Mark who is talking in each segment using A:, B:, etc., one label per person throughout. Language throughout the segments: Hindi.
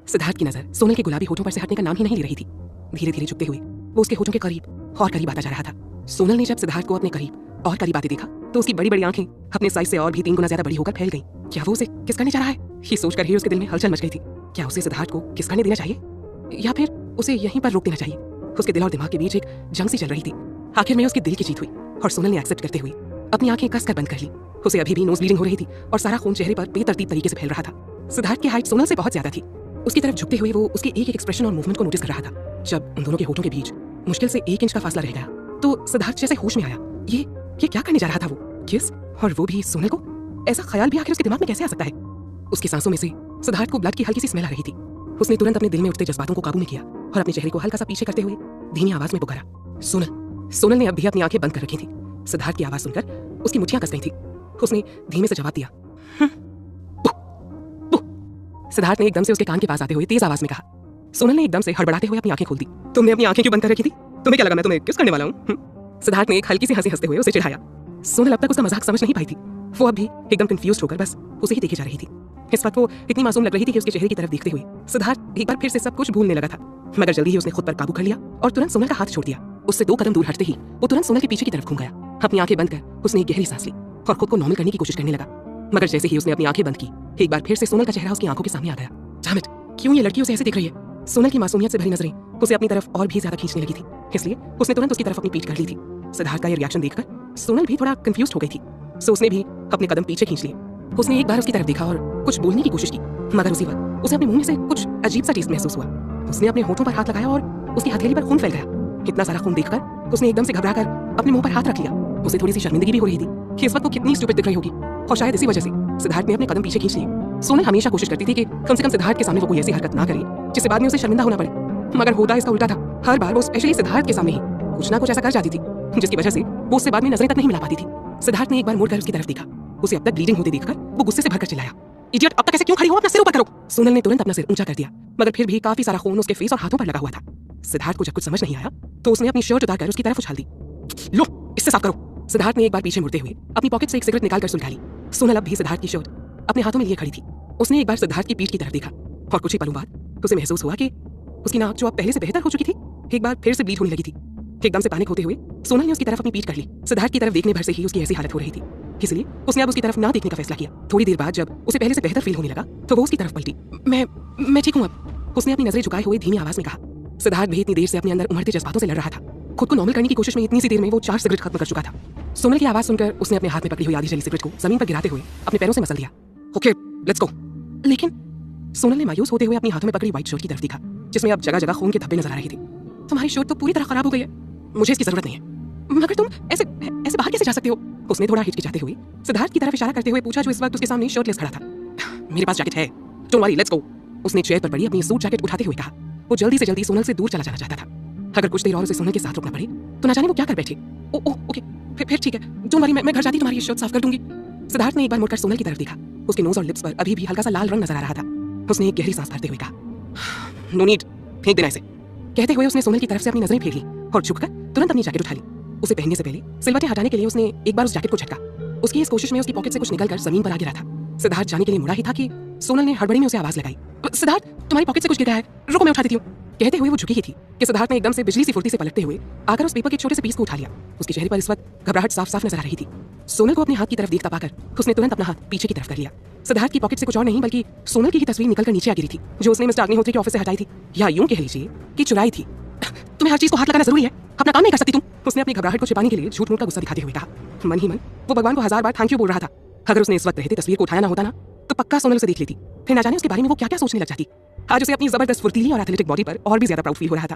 A: सिद्धार्थ की नजर सोनल के गुलाबी होठों पर से हटने का नाम ही नहीं ले रही थी। धीरे धीरे झुकते हुए वो उसके होठों के करीब और करीब आता जा रहा था। सोनल ने जब सिद्धार्थ को अपने करीब और करीब आते देखा तो उसकी बड़ी बड़ी आंखें अपने साइज से और भी 3 गुना ज्यादा बड़ी होकर फैल गईं। क्या वो उसे किस करने जा रहा है, ये सोचकर ही उसके दिल में हलचल मच गई थी। क्या उसे सिद्धार्थ को किस करने देना चाहिए या फिर उसे यहीं पर रोक देना चाहिए। उसके दिल और दिमाग के बीच एक जंग सी चल रही थी। आखिर में उसके दिल की जीत हुई और सोनल ने एक्सेप्ट करते हुए अपनी आंखें कसकर बंद कर ली। उसे अभी भी नोज ब्लीडिंग हो रही थी और सारा खून चेहरे पर बेतरतीब तरीके से फैल रहा था। सिद्धार्थ की हाइट सोनल से बहुत ज्यादा थी। उसकी तरफ झुकते हुए वो उसके एक एक एक्सप्रेशन और मूवमेंट को नोटिस कर रहा था। जब उन दोनों के होठों के बीच मुश्किल से 1 इंच का फासला रह गया तो सिद्धार्थ जैसे होश में आया। ये क्या करने जा रहा था वो, किस, और वो भी सोनल को। ऐसा ख्याल भी आखिर उसके दिमाग में कैसे आ सकता है। उसकी सांसों में से सिद्धार्थ को ब्लड की हल्की सी स्मेल आ रही थी। उसने तुरंत अपने दिल में उठते जज्बातों को काबू में किया और अपने चेहरे को हल्का सा पीछे करते हुए धीमी आवाज में पुकारा, सोनल। सोनल ने अब भी अपनी आंखें बंद कर रखी थी। सिद्धार्थ की आवाज सुनकर उसकी मुट्ठियां कस गई थी। उसने धीमे से जवाब दिया, सिद्धार्थ ने एकदम से उसके कान के पास आते हुए तेज आवाज में कहा। सोनल ने एकदम से हड़बड़ाते हुए अपनी आंखें खोल दी। तुमने अपनी आंखें क्यों बंद कर रखी थी? तुम्हें क्या लगा मैं तुम्हें किस करने वाला हूँ? सिद्धार्थ ने एक हल्की सी हंसी हंसते हुए उसे चिढ़ाया। सोनल अब तक उसका मजाक समझ नहीं पाई थी। वो अब भी एकदम कंफ्यूज होकर बस उसे ही देखे जा रही थी। इस वक्त वो इतनी मासूम लग रही थी कि उसके चेहरे की तरफ देखते हुए सिद्धार्थ एक बार फिर से सब कुछ भूलने लगा था। मगर जल्दी ही उसने खुद पर काबू कर लिया और तुरंत सोनल का हाथ छोड़ दिया। उससे 2 कदम दूर हटते ही वो तुरंत सोनल के पीछे की तरफ घूम गया। अपनी आंखें बंद कर उसने एक गहरी सांस ली और खुद को नॉर्मल करने की कोशिश करने लगा। मगर जैसे ही उसने अपनी आंखें बंद की, एक बार फिर से सोनल का चेहरा उसकी आंखों के सामने आ गया। डैम इट, क्यों ये लड़की उसे ऐसे दिख रही है? सोनल की मासूमियत से भरी नजरें उसे अपनी तरफ और भी ज्यादा खींचने लगी थी। इसलिए उसने तुरंत उसकी तरफ अपनी पीठ कर ली थी। सिद्धार्थ का ये रिएक्शन देखकर सोनल भी थोड़ा कंफ्यूज हो गई थी। सो उसने भी अपने कदम पीछे खींच लिए। उसने एक बार उसकी तरफ देखा और कुछ बोलने की कोशिश की, मगर उसी वक्त उसे अपने मुंह में से कुछ अजीब सा टेस्ट महसूस हुआ। उसने अपने होठों पर हाथ लगाया और उसकी हथेली पर खून फैल गया। इतना सारा खून देखकर उसने एकदम से घबराकर अपने मुंह पर हाथ रख लिया। उसे थोड़ी सी शर्मिंदगी भी हो रही थी कि इस वक्त वो कितनी स्टूपिड दिख रही होगी और शायद इसी वजह से सिद्धार्थ ने अपने कदम पीछे खींच लिए। सोनल हमेशा कोशिश करती थी कि कम से कम सिद्धार्थ के सामने वो कोई ऐसी हरकत ना करे जिससे बाद में उसे शर्मिंदा होना पड़े, मगर होता इसका उल्टा था। हर बार वो स्पेशली सिद्धार्थ के सामने ही कुछ ना कुछ ऐसा कर जाती थी जिसकी वजह से वो उससे बाद में नजरें तक नहीं मिला पाती थी। सिद्धार्थ ने एक बार मुड़कर उसकी तरफ देखा। उसे अब तक ब्लीडिंग होते देखकर वो गुस्से से भरकर चिल्लाया, इडियट, अब तक ऐसे क्यों खड़ी हो? अपना सिर ऊपर करो। सोनल ने तुरंत अपना सिर ऊंचा कर दिया, मगर फिर भी काफी सारा खून उसके फेस और हाथों पर लगा हुआ था। सिद्धार्थ को जब कुछ समझ नहीं आया तो उसने अपनी शर्ट उतारकर उसकी तरफ उछाल दी। लो, इससे साफ करो। सिद्धार्थ ने एक बार पीछे मुड़ते हुए अपनी पॉकेट से एक सिगरेट निकालकर सुलगा ली। सोनल अब भी सिद्धार्थ की शर्ट अपने हाथों में लिए खड़ी थी। उसने एक बार सिद्धार्थ की पीठ की तरफ देखा और कुछ ही पलों बाद उसे महसूस हुआ कि उसकी नाक, जो अब पहले से बेहतर हो चुकी थी, एक बार फिर से ब्लीड होने लगी थी। एकदम से पैनिक होते हुए सोनल ने उसकी तरफ अपनी पीठ कर ली। सिद्धार्थ की तरफ देखने भर से ही उसकी ऐसी हालत हो रही थी, इसलिए उसने अब उसकी तरफ ना देखने का फैसला किया। थोड़ी देर बाद जब उसे पहले से बेहतर फील होने लगा तो वो उसकी तरफ पलटी। मैं ठीक हूँ अब, उसने अपनी नजरें झुकाए हुए धीमी आवाज में कहा। सिद्धार्थ भी इतनी देर से अपने अंदर उमड़ते जज्बातों से लड़ रहा था। खुद को नॉर्मल करने की कोशिश में इतनी सी देर में वो 4 सिगरेट खत्म कर चुका था। सोनल की आवाज सुनकर उसने अपने हाथ में पकड़ी हुई आधी जली सिगरेट को जमीन पर गिराते हुए अपने पैरों से मसल दिया। Okay, let's go. लेकिन सोनल ने मायूस होते हुए अपनी हाथों में पकड़ी व्हाइट शर्ट की तरफ देखा जिसमें अब जगह जगह खून के धब्बे नजर आ रहे थे। तुम्हारी शर्ट तो पूरी तरह खराब हो गई है, मुझे इसकी जरूरत नहीं है, मगर तुम ऐसे बाहर कैसे जा सकते हो? उसने थोड़ा हिचकिचाते हुए सिद्धार्थ की तरफ इशारा करते हुए पूछा, जो इस वक्त उसके सामने शर्टलेस खड़ा था। मेरे पास जैकेट है, डोंट वरी, लेट्स गो। उसने चेयर पर पड़ी अपनी सूट जैकेट उठाते हुए कहा। वो जल्दी से जल्दी सोनल से दूर चला जाना चाहता था। अगर कुछ देर और उसे सोनल के साथ रुकना पड़े तो ना जाने वो क्या कर बैठे। ओके, फिर ठीक है, डोंट वरी, मैं घर जाती तुम्हारी शर्ट साफ कर दूंगी। सिद्धार्थ ने एक बार मुड़कर सोनल की तरफ देखा। उसके नोज और लिप्स पर अभी भी हल्का सा लाल रंग नजर आ रहा था। उसने एक गहरी सांस भरते हुए कहा, नो नीड, फेंक देना इसे। कहते हुए उसने सोनल की तरफ से अपनी नजरें फेर ली और झुककर तुरंत अपनी जैकेट उठा ली। उसे पहनने से पहले सिलवटें हटाने के लिए उसने एक बार उस जैकेट को झटका। उसकी इस कोशिश में उसकी पॉकेट से कुछ निकलकर जमीन पर आ गिरा था। सिद्धार्थ जाने के लिए मुड़ा ही था कि सोनल ने हड़बड़ी में उसे आवाज लगाई, सिद्धार्थ, तुम्हारी पॉकेट से कुछ गिरा है, रुको मैं उठा देती हूँ। कहते हुए वो झुकी ही थी कि सिद्धार्थ ने एकदम से बिजली सी फुर्ती से पलटते हुए आकर उस पेपर के छोटे से पीस को उठा लिया। उसके चेहरे पर इस वक्त घबराहट साफ साफ नजर आ रही थी। सोनल को अपने हाथ की तरफ देखता पाकर उसने तुरंत अपना हाथ पीछे की तरफ कर लिया। सिद्धार्थ की पॉकेट से कुछ और नहीं बल्कि सोनल की ही तस्वीर निकलकर नीचे आ गिरी थी, जो उसने मिस्टर अग्निहोत्री के ऑफिस से हटाई थी, या यूं कह लीजिए कि चुराई थी। तुम्हें हर चीज को हाथ लगाना जरूरी है, अपना काम नहीं कर सकती तुम? उसने अपनी घबराहट को छिपाने के लिए झूठ मूठ का गुस्सा दिखाते हुए कहा। मन ही मन वो भगवान को 1000 बार थैंक यू बोल रहा था। अगर उसने इस वक्त रहते तस्वीर को उठाया ना होता ना तो पक्का सोनल उसे देख लेती, फिर ना जाने उसके बारे में वो क्या क्या सोचने लग जाती। आज उसे अपनी जबरदस्त फुर्तीली और एथलेटिक बॉडी पर और भी ज्यादा प्राउड फील हो रहा था।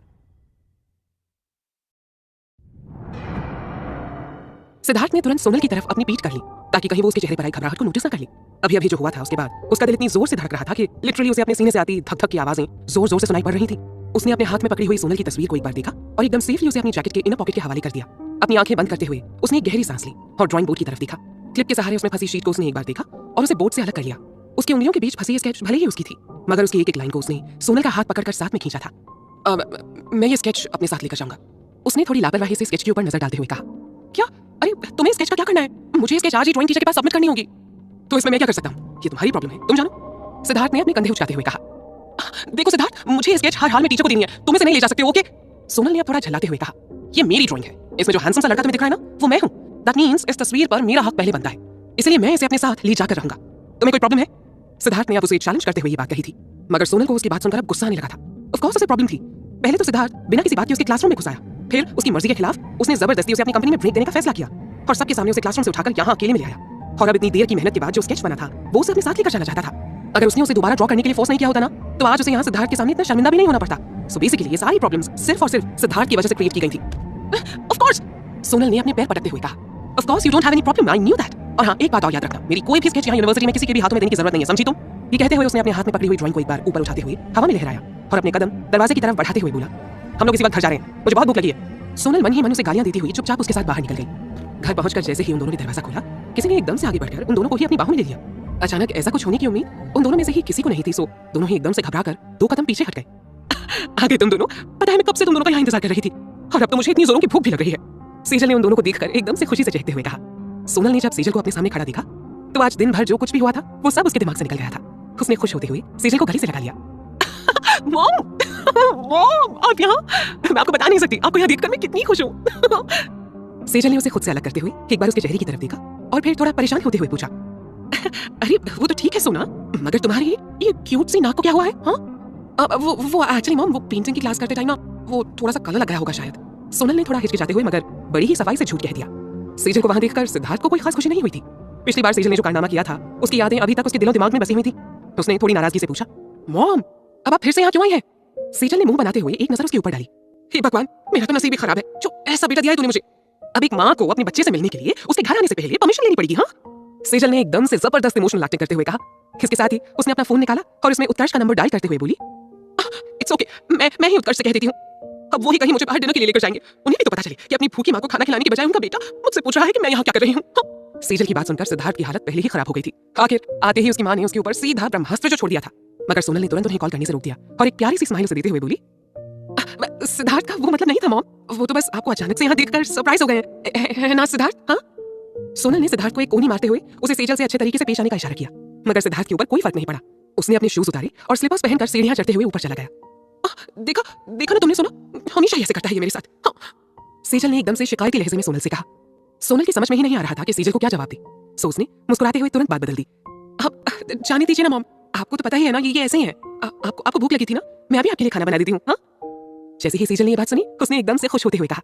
A: सिद्धार्थ ने तुरंत सोनल की तरफ अपनी पीठ कर ली ताकि कहीं वो उसके चेहरे पर आई घबराहट को नोटिस न कर ले। अभी अभी जो हुआ था उसके बाद उसका दिल इतनी जोर से धड़क रहा था कि लिटरली उसे अपने सीने से आती धक धक की आवाजें जोर जोर से सुनाई पड़ रही थी। उसने अपने हाथ में पकड़ी हुई सोनल की तस्वीर को एक बार देखा और एकदम सेफली उसे अपनी जैकेट के इनर पॉकेट के हवाले कर दिया। अपनी आंखें बंद करते हुए उसने एक गहरी सांस ली और ड्राइंग बोर्ड की तरफ देखा। क्लिप के सहारे उसमें फंसी शीट को उसने एक बार देखा और उसे बोर्ड से अलग कर लिया। उसकी उंगलियों के बीच फंसी स्केच भले ही उसकी थी, मगर उसकी एक एक लाइन को उसने सोनल का हाथ पकड़कर साथ में खींचा था। मैं ये स्केच अपने साथ लेकर जाऊंगा, उसने थोड़ी लापरवाही से स्केच के ऊपर नजर डालते हुए कहा। क्या? अरे तुम्हें स्केच का क्या करना है? मुझे स्केच आज ही ड्राइंग टीचर के पास सबमिट करनी होगी। तो इसमें मैं क्या कर सकता हूँ? ये तुम्हारी प्रॉब्लम है, तुम जानो, सिद्धार्थ ने अपने कंधे उचकाते हुए कहा। देखो सिद्धार्थ, मुझे ये स्केच हर हाल में टीचर को देनी है, तुम इसे नहीं ले जा सकते हो, ओके? सोनल ने अब थोड़ा झल्लाते हुए कहा, ये मेरी ड्राइंग है, इसमें जो हैंडसम सा लड़का तुम्हें दिख रहा है ना, वो मैं हूँ। दैट मींस इस तस्वीर पर मेरा हक पहले बनता है, इसलिए मैं इसे अपने साथ ले जाकर रहूंगा। तुम्हें कोई प्रॉब्लम है? सिद्धार्थ ने अब उसे चैलेंज करते हुए ये बात कही थी, मगर सोनल को उसकी बात सुनकर अब गुस्सा आने लगा था। ऑफ कोर्स उसे प्रॉब्लम थी। पहले तो सिद्धार्थ बिना किसी बात के उसके क्लासरूम में घुसाया, फिर उसकी मर्जी के खिलाफ उसने जबरदस्ती उसे अपनी कंपनी में ब्रेक देने का फैसला किया और सबके सामने उसे क्लासरूम से उठाकर यहाँ अकेले में ले आया। और अब इतनी देर की मेहनत के बाद जो स्केच बना था वो उसे अपने साथ लेकर चला चाहता था। अगर उसने उसे दोबारा ड्रॉ करने के लिए फोर्स नहीं किया होता ना, तो आज उसे यहाँ सिद्धार्थ के सामने इतना शर्मिंदा भी नहीं होना पड़ता। सो बेसिकली ये सारी प्रॉब्लम्स सिर्फ और सिर्फ सिद्धार्थ की वजह से क्रिएट की गई थी। ऑफ कोर्स, सोनल ने अपने पैर पटकते हुए कहा, of course you don't have any problem, I knew that. और हाँ, एक बात और याद रखना, मेरी कोई भी स्केच यहाँ यूनिवर्सिटी में किसी के भी हाथों में देने की जरूरत नहीं है, समझी तुम? ये कहते हुए उसने अपने हाथ में पकड़ी हुई ड्राइंग को एक बार ऊपर उठाते हुए हवा में लहराया और अपने कदम दरवाजे की तरफ बढ़ाते हुए बोला, हम लोग इसी वक्त घर जा रहे हैं, मुझे बहुत भूख लगी है। सोनल मन ही मन उसे गालियां देती हुई चुपचाप उसके साथ बाहर निकल गई। घर पहुंचकर जैसे ही उन दोनों ने दरवाजा खोला, किसी ने एकदम से आगे बढ़कर उन दोनों को ही अपनी बाहों में ले लिया। अचानक ऐसा कुछ होने की उम्मीद उन दोनों में से ही किसी को नहीं थी, सो दोनों ही एकदम से घबराकर 2 कदम पीछे हट गए। आगे तुम दोनों, पता है मैं कब से तुम दोनों का यहाँ इंतजार कर रही थी और अब तो मुझे इतनी जोरों की भूख भी लग रही है। सेजल ने उन दोनों को देखकर एकदम से खुशी से चहकते हुए कहा। सोनल ने जब सेजल को अपने सामने खड़ा देखा तो आज दिन भर जो कुछ भी हुआ था वो सब उसके दिमाग से निकल गया था। उसने खुश होते हुए सेजल को गले से लगा लिया। मॉम, मॉम, आप यहाँ? मैं आपको बता नहीं सकती आपको यहाँ देखकर मैं कितनी खुश हूँ। सेजल ने उसे खुद से अलग करते हुए एक बार उसके चेहरे की तरफ देखा और फिर थोड़ा परेशान होते हुए पूछा, अरे वो तो ठीक है सोना, मगर तुम्हारी ये क्यूट सी नाक को क्या हुआ है? हाँ, वो एक्चुअली मॉम, वो पेंटिंग की क्लास करते टाइम ना वो थोड़ा सा कलर लग गया होगा शायद। सोनल ने थोड़ा हिचकिचाते हुए मगर बड़ी ही सफाई से झूठ कह दिया। सेजल को वहां देखकर सिद्धार्थ को कोई खास खुशी नहीं हुई थी। पिछली बार सेजल ने जो कारनामा किया था उसकी यादें अभी तक उसके दिलो दिमाग में बसी हुई थी। उसने थोड़ी नाराजगी से पूछा, मॉम, अब आप फिर से यहाँ क्यों आई हैं? सेजल ने मुंह बनाते हुए एक नजर उसके ऊपर डाली। हे भगवान, मेरा तो नसीब ही खराब है, जो ऐसा बेटा दिया है तूने मुझे। अब एक माँ को अपने बच्चे से मिलने के लिए उसके घर आने से पहले परमिशन लेनी पड़ेगी? हाँ, सेजल ने एकदम से जबरदस्त इमोशनल एक्टिंग करते हुए कहा। इसके साथ ही उसने अपना फोन निकाला और उसमें उत्कर्ष का नंबर डायल करते हुए बोली, इट्स ओके, मैं ही उत्कर्ष से कह देती हूँ। अब वो ही कहीं मुझे बाहर डिनर के लिए लेकर जाएंगे। उन्हें भी तो पता चले कि अपनी भूखी माँ को खाना खिलाने के बजाय उनका बेटा मुझसे पूछ रहा है कि मैं यहाँ क्या कर रही हूँ। सेजल की बात सुनकर सिद्धार्थ की हालत पहले ही खराब हो गई थी। आखिर आते ही उसकी माँ ने उसके ऊपर सीधा ब्रह्मास्त्र जो छोड़ दिया था, मगर सोनल ने तुरंत उन्हें कॉल करने से रोक दिया और एक प्यारी सी स्माइल उसे देते हुए बोली, सिद्धार्थ का वो मतलब नहीं था मॉम, वो तो बस आपको अचानक से यहाँ देखकर सरप्राइज हो गए हैं ना सिद्धार्थ? हाँ, सोनल ने सिद्धार्थ को एक कोनी मारते हुए उसे सेजल से अच्छे तरीके से पेश आने का इशारा किया, मगर सिद्धार्थ के ऊपर कोई फर्क नहीं पड़ा। उसने अपने शूज उतारे और स्लीपर्स पहनकर सीढ़ियां चढ़ते हुए ऊपर चला गया। देखा देखा ना तुमने, सुना, हमेशा ऐसे करता है ये मेरे साथ। हाँ। सेजल ने एकदम से शिकायती लहजे में सोनल से कहा। सोनल की समझ में ही नहीं आ रहा था कि सेजल को क्या जवाब दे, सो उसने मुस्कुराते हुए तुरंत बात बदल दी। अब जाने दीजिए ना मॉम, आपको तो पता ही है ना ये ऐसे ही है। आपको भूख लगी थी ना, मैं अभी आपके लिए खाना बना देती हूँ। हाँ, जैसे ही सेजल ने ये बात सुनी उसने एकदम से खुश होते हुए कहा,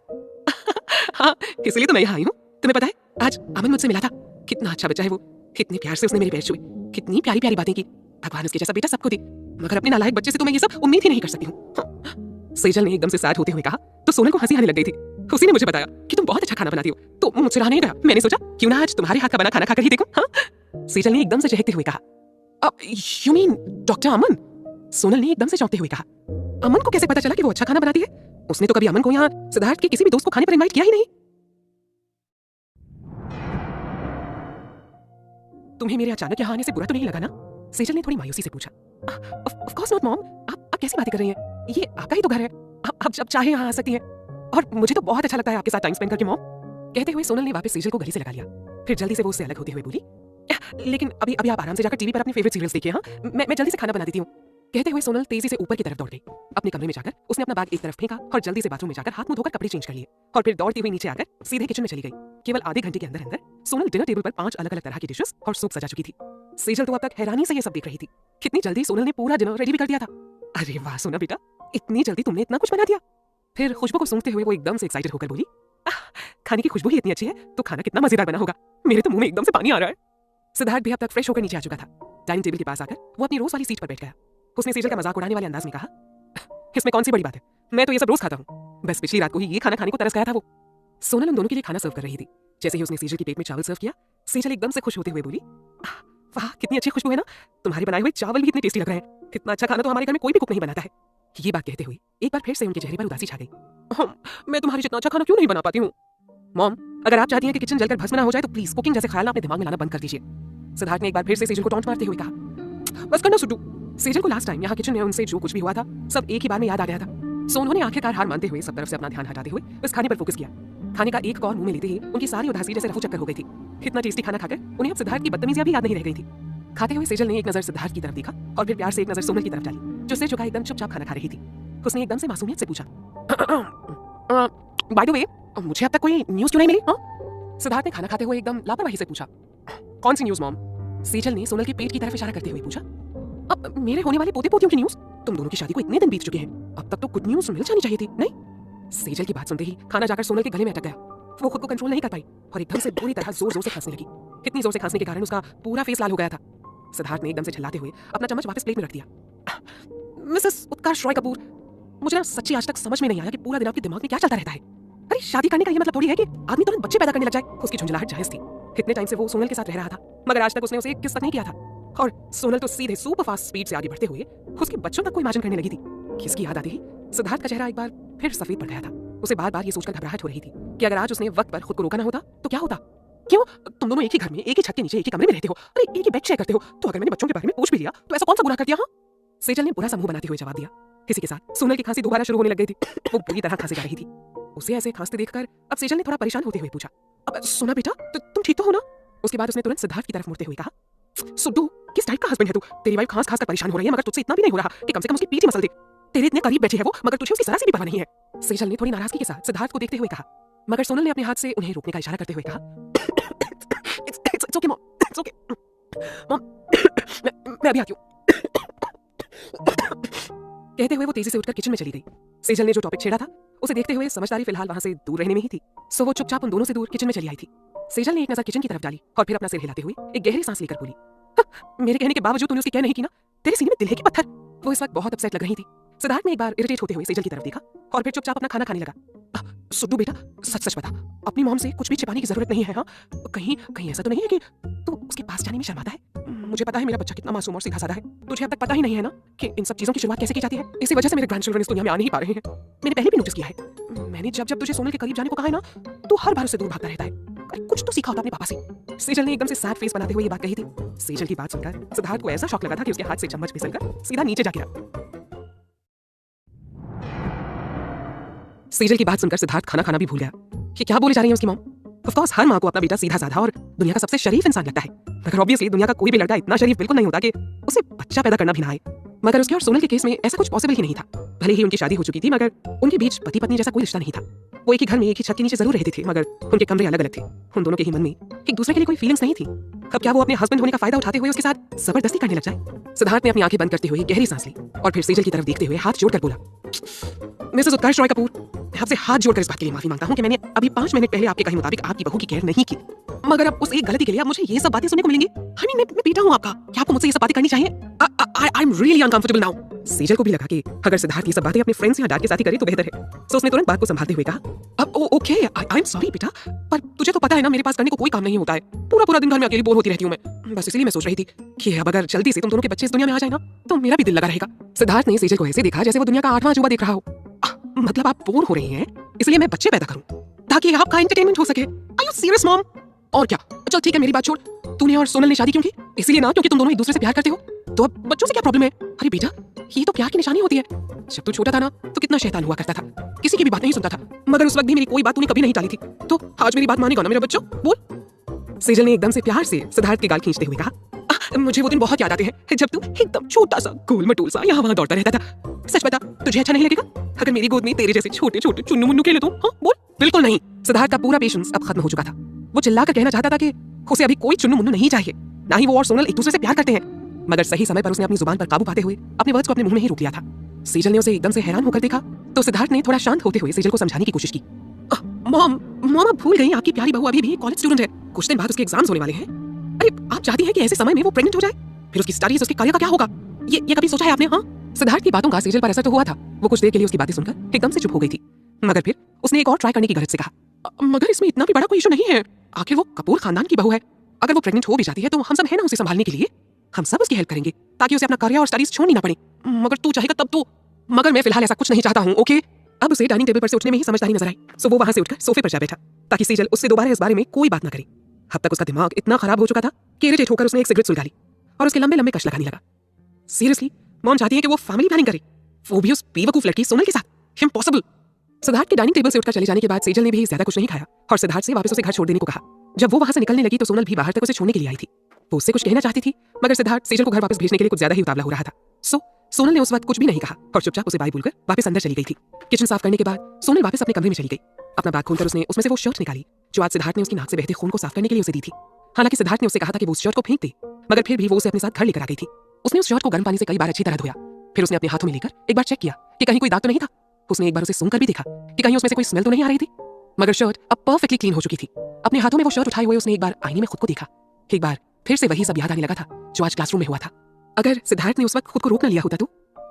A: हाँ, इसलिए तो मैं यहाँ आई हूँ। तुम्हें पता है आज अमन मुझसे मिला था, कितना अच्छा बच्चा है वो, कितने प्यार से उसने मेरे पैर छुए, कितनी प्यारी प्यारी बातें की। भगवान उसके जैसा बेटा सबको दे, मगर अपने नालायक बच्चे से तो मैं ये सब उम्मीद ही नहीं कर सकती हूँ। सेजल ने एकदम से सैड होते हुए कहा तो सोनल को हंसी आने लग गई थी। उसी ने मुझे बताया कि तुम बहुत अच्छा खाना बनाती हो, तो मुझसे रहा नहीं गया। मैंने सोचा क्यों ना आज तुम्हारे हाथ का बना खाना खाकर ही देखूं। हाँ, सेजल ने एकदम से चहकते हुए कहा, यू मीन डॉक्टर अमन? सोनल ने एकदम से चौंकते हुए कहा, अमन को कैसे पता चला कि वो अच्छा खाना बनाती है? उसने तो कभी अमन को यहाँ सिद्धार्थ के किसी भी दोस्त को खाने पर इनवाइट किया ही नहीं। तुम्हें मेरे अचानक यहाँ आने से बुरा तो नहीं लगा ना? सेजल ने थोड़ी मायूसी से पूछा। ऑफ कोर्स नॉट मॉम, आप कैसी बातें कर रही हैं? ये आपका ही तो घर है, आप जब चाहे यहाँ आ सकती हैं, और मुझे तो बहुत अच्छा लगता है आपके साथ टाइम स्पेंड करके मॉम। कहते हुए सोनल ने वापस सेजल को गले से लगा लिया, फिर जल्दी से वो उससे अलग होते हुए बोली, लेकिन अभी आप आराम से जाकर टीवी पर अपने फेवरेट सीरियल्स देखिए। हाँ, मैं जल्दी से खाना बना देती हूँ। कहते हुए सोनल तेजी से ऊपर की तरफ दौड़ गई। अपने कमरे में जाकर उसने अपना बैग एक तरफ फेंका और जल्दी से बाथरूम में जाकर हाथ मुंह धोकर कपड़े चेंज कर लिए और फिर दौड़ती हुई नीचे आकर सीधे किचन में चली गई। केवल आधे घंटे के अंदर अंदर सोनल डिनर टेबल पर 5 अलग अलग तरह की डिशेस और सूप सजा चुकी थी। सेजल तो अब तक हैरानी से ये सब देख रही थी। कितनी जल्दी सोनल ने पूरा डिनर रेडी भी कर दिया था। अरे वाह सोना बेटा, इतनी जल्दी तुमने इतना कुछ बना दिया। फिर खुशबू को सूंघते हुए वो एकदम से एक्साइटेड होकर बोली, खाने की खुशबू ही इतनी अच्छी है तो खाना कितना मजेदार बना होगा। मेरे तो मुंह में एकदम से पानी आ रहा है। सिद्धार्थ भी अब तक फ्रेश होकर नीचे आ चुका था। डाइनिंग टेबल के पास आकर वो अपनी रोज वाली सीट पर बैठ गया। उसने सेजल का मजाक उड़ाने वाले अंदाज में कहा, इसमें कौन सी बड़ी बात है, मैं तो ये सब रोज खाता हूँ, बस पिछली रात को ही ये खाना खाने को तरस गया था वो। सोनल उन दोनों के लिए खाना सर्व कर रही थी। जैसे ही उसने सेजल की प्लेट में चावल सर्व किया, सेजल एकदम से खुश होते हुए बोली, वाह कितनी अच्छी खुशबू है ना, तुम्हारे बनाए हुए चावल भी इतने टेस्टी लग रहे हैं, इतना अच्छा खाना तो हमारे घर में कोई भी कुक नहीं बनाता है। ये बात कहते हुए एक बार फिर से उनके चेहरे पर उदासी छा गई। मैं तुम्हारी जितना अच्छा खाना क्यों नहीं बना पाती हूँ मॉम? अगर आप चाहती हैं कि किचन जलकर भस्म ना हो जाए तो प्लीज कुकिंग जैसे ख्याल अपने दिमाग में लाना बंद कर दीजिए। सिद्धार्थ ने एक बार फिर से सेजल को टॉन्ट मारते हुए कहा, बस करना सुड्डू। सेजल को लास्ट टाइम यहाँ किचन में उनसे जो कुछ भी हुआ था सब एक ही बार में याद आ गया था। सो उन्होंने आखिरकार हार मानते हुए सब तरफ से अपना ध्यान हटाते हुए बस खाने पर फोकस किया। खाने का एक कौर मुंह में लेते ही उनकी सारी उदासी जैसे रफू चक्कर हो गई थी। इतना टेस्टी खाना खाकर उन्हें अब सिद्धार्थ की बदतमीजियां भी याद नहीं रह गई थी। खाते हुए सेजल ने एक नजर सिद्धार्थ की तरफ देखा और फिर प्यार से एक नजर सोनल की तरफ डाली, जो सिर झुकाए एकदम चुपचाप खाना खा रही थी। उसने एकदम से मासूमियत से पूछा, बाय द वे, मुझे अब तक कोई न्यूज़ क्यों नहीं मिली? हाँ? सिद्धार्थ ने खाना खाते हुए एकदम लापरवाही से पूछा। कौन सी न्यूज़ मॉम? सेजल ने सोनल के पेट की तरफ इशारा करते हुए पूछा। अब मेरे होने वाले पोते पोतियों की न्यूज़? तुम दोनों की शादी को इतने दिन बीत चुके हैं, अब तक तो कुछ न्यूज़ मिल जानी चाहिए थी, नहीं? सेजल की बात सुनते ही खाना जाकर सोनल के गले में अटक गया। वो खुद को कंट्रोल नहीं कर पाई और एकदम से बुरी तरह जोर जोर से खांसने लगी। इतनी जोर से खांसने के कारण उसका पूरा फेस लाल हो गया था। सिद्धार्थ ने एकदम से झल्लाते हुए अपना चम्मच वापस प्लेट में रख दिया। मिसेस उत्कर्ष रॉय कपूर, मुझे ना सच्ची आज तक समझ में नहीं आया कि पूरा दिन आपके दिमाग में क्या चलता रहता है। अरे शादी करने का ये मतलब थोड़ी है कि आदमी तुरंत बच्चे पैदा करने लग जाए। उसकी झुंझलाहट जायज थी। इतने टाइम से वो सोनल के साथ रह रहा था, मगर आज तक उसने उसे एक किस तक नहीं किया था। और सोनल तो सीधे सुपर फास्ट स्पीड से आगे बढ़ते हुए उसके बच्चों तक को इमेजिन करने लगी थी। किसकी याद आती ही सिद्धार्थ का चेहरा एक बार फिर सफेद पड़ गया था। उसे बार बार ये सोचकर घबराहट हो रही थी कि अगर आज उसने वक्त पर खुद को रोका ना होता तो क्या होता। क्यों तुम दोनों एक ही घर में, एक ही छत के नीचे, एक ही कमरे में रहते हो, अरे एक ही बेड शेयर करते हो, तो अगर मैंने बच्चों के बारे में पूछ भी लिया तो ऐसा कौन सा गुनाह कर दिया? हाँ, सेजल ने बुरा सा मुंह बनाते हुए जवाब दिया। इसी के साथ सोनल की खांसी दोबारा शुरू होने लग गई थी। वो बुरी तरह खांसी जा रही थी। उसे ऐसे खांसते देखकर अब सेजल ने थोड़ा परेशान होते हुए पूछा, अब सोना बेटा, तुम ठीक तो हो ना? उसके बाद उसने तुरंत सिद्धार्थ की तरफ मुड़ते हुए कहा, सुड्डू, किस टाइप का हस्बैंड है तू? तेरी वाइफ खांस खास कर परेशान हो रही है, मगर तुझसे इतना भी नहीं हो रहा कि कम से कम उसकी पीठ ही मसल दे। तेरे इतने करीब बैठी है वो, मगर तुझे उसकी जरा सी भी परवाह नहीं है। सेजल ने थोड़ी नाराजगी के साथ सिद्धार्थ को देखते हुए कहा, मगर सोनल ने अपने हाथ से उन्हें रोकने का इशारा करते हुए कहा, It's okay, Mom. It's okay. Mom, मैं अभी आती हूँ। कहते हुए वो तेजी से उठकर किचन में चली गई। सेजल ने जो टॉपिक छेड़ा था उसे देखते हुए समझदारी फिलहाल वहां से दूर रहने में ही थी, सो वो चुपचाप उन दोनों से दूर किचन में चली आई थी। सेजल ने एक नजर किचन की तरफ डाली और फिर अपना सिर हिलाते हुए एक गहरी सांस लेकर बोली, मेरे कहने के बावजूद तूने उसकी क्या नहीं की ना? तेरे सीने में दिल है कि पत्थर? वो इस वक्त बहुत अपसेट लग रही थी। सिद्धार्थ ने एक बार इरिटेट होते हुए सेजल की तरफ देखा और फिर चुपचाप अपना खाना खाने लगा। सुड्डू बेटा, सच सच बता, अपनी मॉम से कुछ भी छिपाने की जरूरत नहीं है। हाँ, कहीं कहीं ऐसा तो नहीं है कि तू उसके पास जाने में शर्माता है? मुझे पता है मेरा बच्चा कितना मासूम और सीधा साधा है। तुझे अब तक पता ही नहीं है ना कि इन सब चीजों की शुरुआत कैसे की जाती है। इसी वजह से मेरे ग्रैंडचिल्ड्रन इस दुनिया में आ नहीं पा रहे हैं। मैंने पहले भी नोटिस किया है, मैंने जब जब तुझे सोनल के करीब जाने को कहा है ना, तू हर बार उससे दूर भागता रहता है। अरे कुछ तो सीखा होता अपने पापा से। सेजल ने एकदम से सैड फेस बनाते हुए ये बात कही थी। सेजल की बात सुनकर सिद्धार्थ को ऐसा शॉक लगा था कि उसके हाथ से चम्मच फिसलकर सीधा नीचे जा गिरा। सेजल की बात सुनकर सिद्धार्थ खाना खाना भी भूल गया। ये क्या बोले जा रही है उसकी मॉम? ऑफ कोर्स हर माँ को अपना बेटा सीधा साधा और दुनिया का सबसे शरीफ इंसान लगता है, मगर ऑब्वियसली दुनिया का कोई भी लड़का इतना शरीफ बिल्कुल नहीं होता कि उसे बच्चा पैदा करना भी ना आए। मगर उसके और सोनल के केस में ऐसा कुछ पॉसिबल ही नहीं था। भले ही उनकी शादी हो चुकी थी, मगर उनके बीच पति पत्नी जैसा कोई रिश्ता नहीं था। वो एक ही घर में एक ही छत के नीचे जरूर रहते थे, मगर उनके कमरे अलग अलग थे। उन दोनों के ही मन में एक दूसरे के लिए कोई फीलिंग्स नहीं थी। अब क्या वो अपने हस्बैंड होने का फायदा उठाते हुए उसके साथ जबरदस्ती करने लग जाए? सिद्धार्थ ने अपनी आंखें बंद करते हुए गहरी सांस ली और फिर सेजल की तरफ देखते हुए हाथ जोड़कर बोला, मिसेस उत्कर्ष रॉय कपूर, मैं आपसे हाथ जोड़कर इस बात के लिए माफी मांगता हूँ कि मैंने अभी 5 मिनट पहले आपके कहे मुताबिक आपकी बहू की केयर नहीं की। मगर अब उस एक गलती के लिए अब मुझे ये सब बातें सुनने को मिलेंगी। मैं बेटा हूँ आपका, क्या आपको मुझसे ये सब बातें करनी चाहिए? I am really uncomfortable now. Sejal को भी लगा कि अगर सिद्धार्थ ये सब बातें अपने फ्रेंड्स या डैड के साथ ही करे तो बेहतर है, तो उसने तुरंत बात को संभालते हुए कहा, अब ओके, आई एम सॉरी बेटा, पर तुझे तो पता है ना मेरे पास करने को कोई काम नहीं होता है। पूरा पूरा दिन घर में अकेली बोर होती रहती हूँ मैं। बस इसलिए मैं सोच रही थी कि अब अगर जल्दी से तुम दोनों के बच्चे इस दुनिया में आ जाए ना, तो मेरा भी दिल लगा रहेगा। सिद्धार्थ ने सेजल को ऐसे देखा जैसे वो दुनिया का 8वां अजूबा देख रहा हो। मतलब आप बोर हो रही हैं, इसलिए मैं बच्चे पैदा करूं ताकि आपका एंटरटेनमेंट हो सके? Are you serious mom? और क्या, चल ठीक है मेरी बात छोड़, तूने और सोनल ने शादी क्यों की? इसीलिए ना क्योंकि तुम दोनों एक दूसरे से प्यार करते हो? तो अब बच्चों से क्या प्रॉब्लम है? अरे बेटा, ये तो प्यार की निशानी होती है। जब तू छोटा था ना तो कितना शैतान हुआ करता था, किसी की भी बात नहीं सुनता था, मगर उस वक्त भी मेरी कोई बात तूने कभी नहीं टाली थी। तो आज मेरी बात मानेगा ना मेरे बच्चों? बोल। सेजल ने एकदम से प्यार से सिद्धार्थ के गाल खींचते हुए कहा, मुझे वो दिन बहुत याद आते हैं जब तू एकदम छोटा सा गोल मटोल सा यहाँ वहाँ दौड़ता रहता था। सच बता, तुझे अच्छा नहीं लगेगा अगर मेरी गोद में तेरे जैसे छोटे छोटे चुन्नू मुन्नू खेले तो? हाँ बोल। बिल्कुल नहीं। सिद्धार्थ का पूरा पेशेंस अब खत्म हो चुका था। वो चिल्लाकर कहना चाहता था कि उसे अभी कोई चुन्नू मुन्नू नहीं चाहिए, ना ही वो और सोनल एक दूसरे से प्यार करते हैं। मगर सही समय पर उसने अपनी जुबान पर काबू पाते हुए अपने वर्ड्स को अपने मुंह में ही रोक लिया था। सेजल ने उसे एकदम से हैरान होकर देखा तो सिद्धार्थ ने थोड़ा शांत होते हुए सेजल को समझाने की कोशिश की। मॉम, आप भूल गई आपकी प्यारी बहू अभी भी कॉलेज स्टूडेंट है, कुछ दिन बाद उसके एग्जाम्स होने वाले हैं। अरे आप चाहती हैं कि ऐसे समय में वो प्रेग्नेंट हो जाए, फिर उसकी स्टडीज, उसके करियर का क्या होगा? ये कभी सोचा है आपने? हाँ। सिद्धार्थ की बातों का सेजल पर असर तो हुआ था। वो कुछ देर के लिए उसकी बातें सुनकर एकदम से चुप हो गई थी, मगर फिर उसने एक और ट्राई करने की गरज से कहा, मगर इसमें इतना भी बड़ा कोई इशू नहीं है, आखिर वो कपूर खानदान की बहू है। अगर वो प्रेग्नेंट हो भी जाती है तो हम सब है ना उसे संभालने के लिए, हम सब उसकी हेल्प करेंगे ताकि उसे अपना करियर और स्टडीज छोड़नी ना पड़े। मगर तू चाहेगा तब तो। मगर मैं फिलहाल ऐसा कुछ नहीं चाहता हूँ, ओके? अब उसे डाइनिंग टेबल पर से उठने में ही समझदारी नजर आई, सो वो वहां से उठकर सोफे पर जा बैठा ताकि सेजल उससे दोबारा इस बारे में कोई बात ना करे। अब तक उसका दिमाग इतना खराब हो चुका था कि इरिटेट होकर उसने एक सिगरेट सुलगा ली और उसके लंबे लंबे कश लगाने लगा। सीरियसली मॉम चाहती है कि वो फैमिली प्लानिंग करे, वो भी उस बेवकूफ लड़की सोनल के साथ? इम्पॉसिबल। सिद्धार्थ के डाइनिंग टेबल से उठकर चले जाने के बाद सेजल ने भी ज्यादा कुछ नहीं खाया और सिद्धार्थ से वापस उसे घर छोड़ देने को कहा। जब वो वहां से निकलने लगी तो सोनल भी बाहर तक उसे छोड़ने के लिए आई थी। वो उससे कुछ कहना चाहती थी, मगर सिद्धार्थ सेजल को घर वापस भेजने के लिए कुछ ज्यादा ही उतावला हो रहा था। सोनल ने उस वक्त कुछ भी नहीं कहा और चुपचाप उसे बाय बोलकर वापस अंदर चली गई थी। किचन साफ करने के बाद सोनल वापस अपने कमरे में चली गई। अपना बैग खोलकर उसने उसमें से वो शर्ट निकाली जो आज सिद्धार्थ ने उसकी नाक से बहते खून को साफ करने के लिए उसे दी थी। हालांकि सिद्धार्थ ने उसे कहा था कि वो उस शर्ट को फेंक दे, मगर फिर भी वो उसे अपने साथ घर लेकर आ गई थी। उसने उस शर्ट को गर्म पानी से कई बार अच्छी तरह धोया, फिर उसने अपने हाथों में लेकर एक बार चेक किया कि कहीं कोई दाग तो नहीं था। उसने एक बार उसे सूंघकर भी देखा कि कहीं उसमें से कोई स्मेल तो नहीं आ रही थी, मगर शर्ट अब परफेक्टली क्लीन हो चुकी थी। अपने हाथों में वो शर्ट उठाए हुए उसने एक बार आईने में खुद को देखा। एक बार फिर से वही सब याद आने लगा था जो आज क्लासरूम में हुआ था। अगर सिद्धार्थ ने उस वक्त खुद को रोक न लिया होता तो।